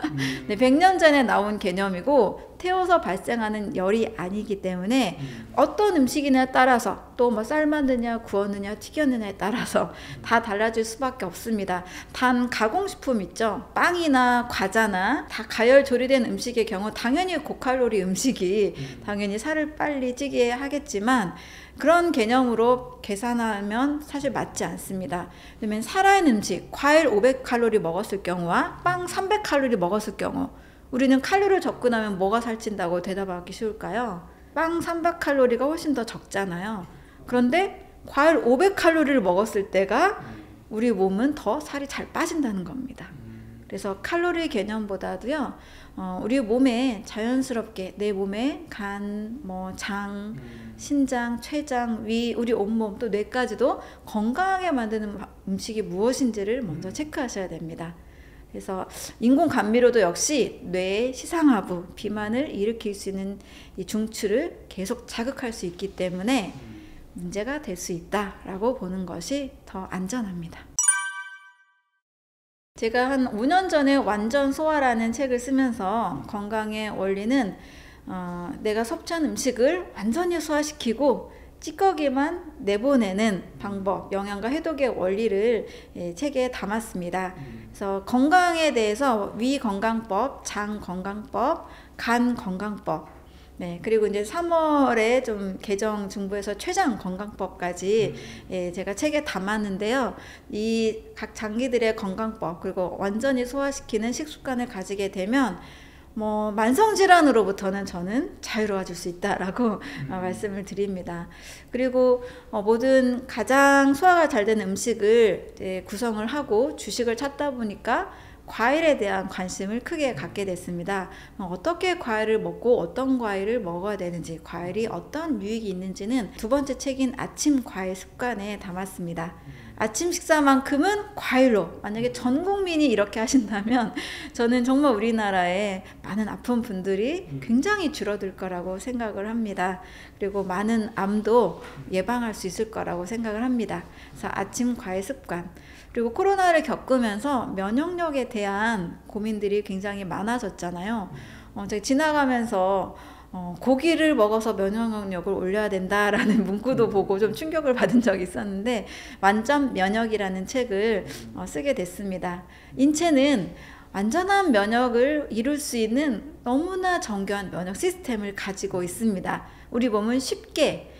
네, 100년 전에 나온 개념이고 태워서 발생하는 열이 아니기 때문에 어떤 음식이냐에 따라서 또 뭐 삶았느냐 구웠느냐 튀겼느냐에 따라서 다 달라질 수밖에 없습니다. 단 가공식품 있죠. 빵이나 과자나 다 가열 조리된 음식의 경우 당연히 고칼로리 음식이 당연히 살을 빨리 찌게 하겠지만 그런 개념으로 계산하면 사실 맞지 않습니다. 왜냐면 살아있는 음식, 과일 500칼로리 먹었을 경우와 빵 300칼로리 먹었을 경우 우리는 칼로리를 접근하면 뭐가 살찐다고 대답하기 쉬울까요? 빵 300칼로리가 훨씬 더 적잖아요. 그런데 과일 500칼로리를 먹었을 때가 우리 몸은 더 살이 잘 빠진다는 겁니다. 그래서 칼로리 개념보다도요, 우리 몸에 자연스럽게 내 몸에 간, 장, 신장, 췌장, 위, 우리 온몸 또 뇌까지도 건강하게 만드는 음식이 무엇인지를 먼저 체크하셔야 됩니다. 그래서 인공 감미료도 역시 뇌의 시상하부, 비만을 일으킬 수 있는 이 중추를 계속 자극할 수 있기 때문에 문제가 될 수 있다라고 보는 것이 더 안전합니다. 제가 한 5년 전에 완전 소화라는 책을 쓰면서 건강의 원리는 내가 섭취한 음식을 완전히 소화시키고 찌꺼기만 내보내는 방법, 영양과 해독의 원리를 책에 담았습니다. 그래서 건강에 대해서 위 건강법, 장 건강법, 간 건강법, 네, 그리고 이제 3월에 좀 개정 중부에서 췌장 건강법까지 제가 책에 담았는데요. 이 각 장기들의 건강법 그리고 완전히 소화시키는 식습관을 가지게 되면 만성질환으로부터는 저는 자유로워질 수 있다라고 말씀을 드립니다. 그리고 모든 가장 소화가 잘 되는 음식을 구성을 하고 주식을 찾다 보니까 과일에 대한 관심을 크게 갖게 됐습니다. 어떻게 과일을 먹고 어떤 과일을 먹어야 되는지, 과일이 어떤 유익이 있는지는 두 번째 책인 아침 과일 습관에 담았습니다. 아침 식사만큼은 과일로, 만약에 전 국민이 이렇게 하신다면 저는 정말 우리나라에 많은 아픈 분들이 굉장히 줄어들 거라고 생각을 합니다. 그리고 많은 암도 예방할 수 있을 거라고 생각을 합니다. 그래서 아침 과일 습관, 그리고 코로나를 겪으면서 면역력에 대한 고민들이 굉장히 많아졌잖아요. 제가 지나가면서 고기를 먹어서 면역력을 올려야 된다라는 문구도 보고 좀 충격을 받은 적이 있었는데 완전 면역이라는 책을 쓰게 됐습니다. 인체는 완전한 면역을 이룰 수 있는 너무나 정교한 면역 시스템을 가지고 있습니다. 우리 몸은 쉽게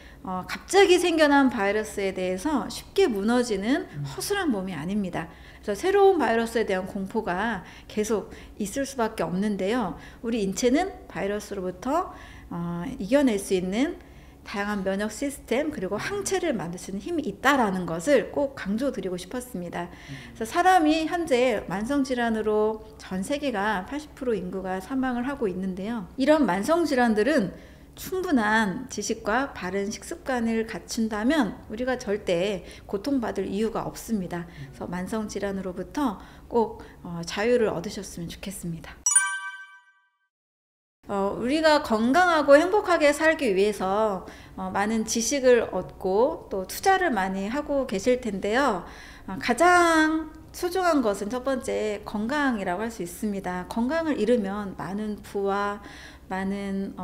갑자기 생겨난 바이러스에 대해서 쉽게 무너지는 허술한 몸이 아닙니다. 그래서 새로운 바이러스에 대한 공포가 계속 있을 수밖에 없는데요. 우리 인체는 바이러스로부터 이겨낼 수 있는 다양한 면역 시스템 그리고 항체를 만들 수 있는 힘이 있다라는 것을 꼭 강조드리고 싶었습니다. 그래서 사람이 현재 만성질환으로 전 세계가 80% 인구가 사망을 하고 있는데요. 이런 만성질환들은 충분한 지식과 바른 식습관을 갖춘다면 우리가 절대 고통받을 이유가 없습니다. 그래서 만성질환으로부터 꼭 자유를 얻으셨으면 좋겠습니다. 우리가 건강하고 행복하게 살기 위해서 많은 지식을 얻고 또 투자를 많이 하고 계실 텐데요. 가장 소중한 것은 첫 번째 건강이라고 할 수 있습니다. 건강을 잃으면 많은 부와 많은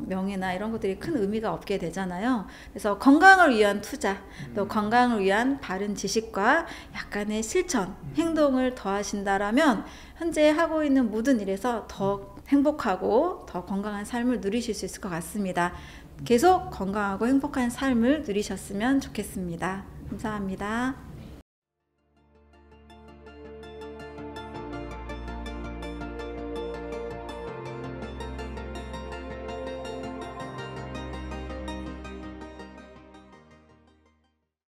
명예나 이런 것들이 큰 의미가 없게 되잖아요. 그래서 건강을 위한 투자, 또 건강을 위한 바른 지식과 약간의 실천, 행동을 더하신다라면 현재 하고 있는 모든 일에서 더 행복하고 더 건강한 삶을 누리실 수 있을 것 같습니다. 계속 건강하고 행복한 삶을 누리셨으면 좋겠습니다. 감사합니다.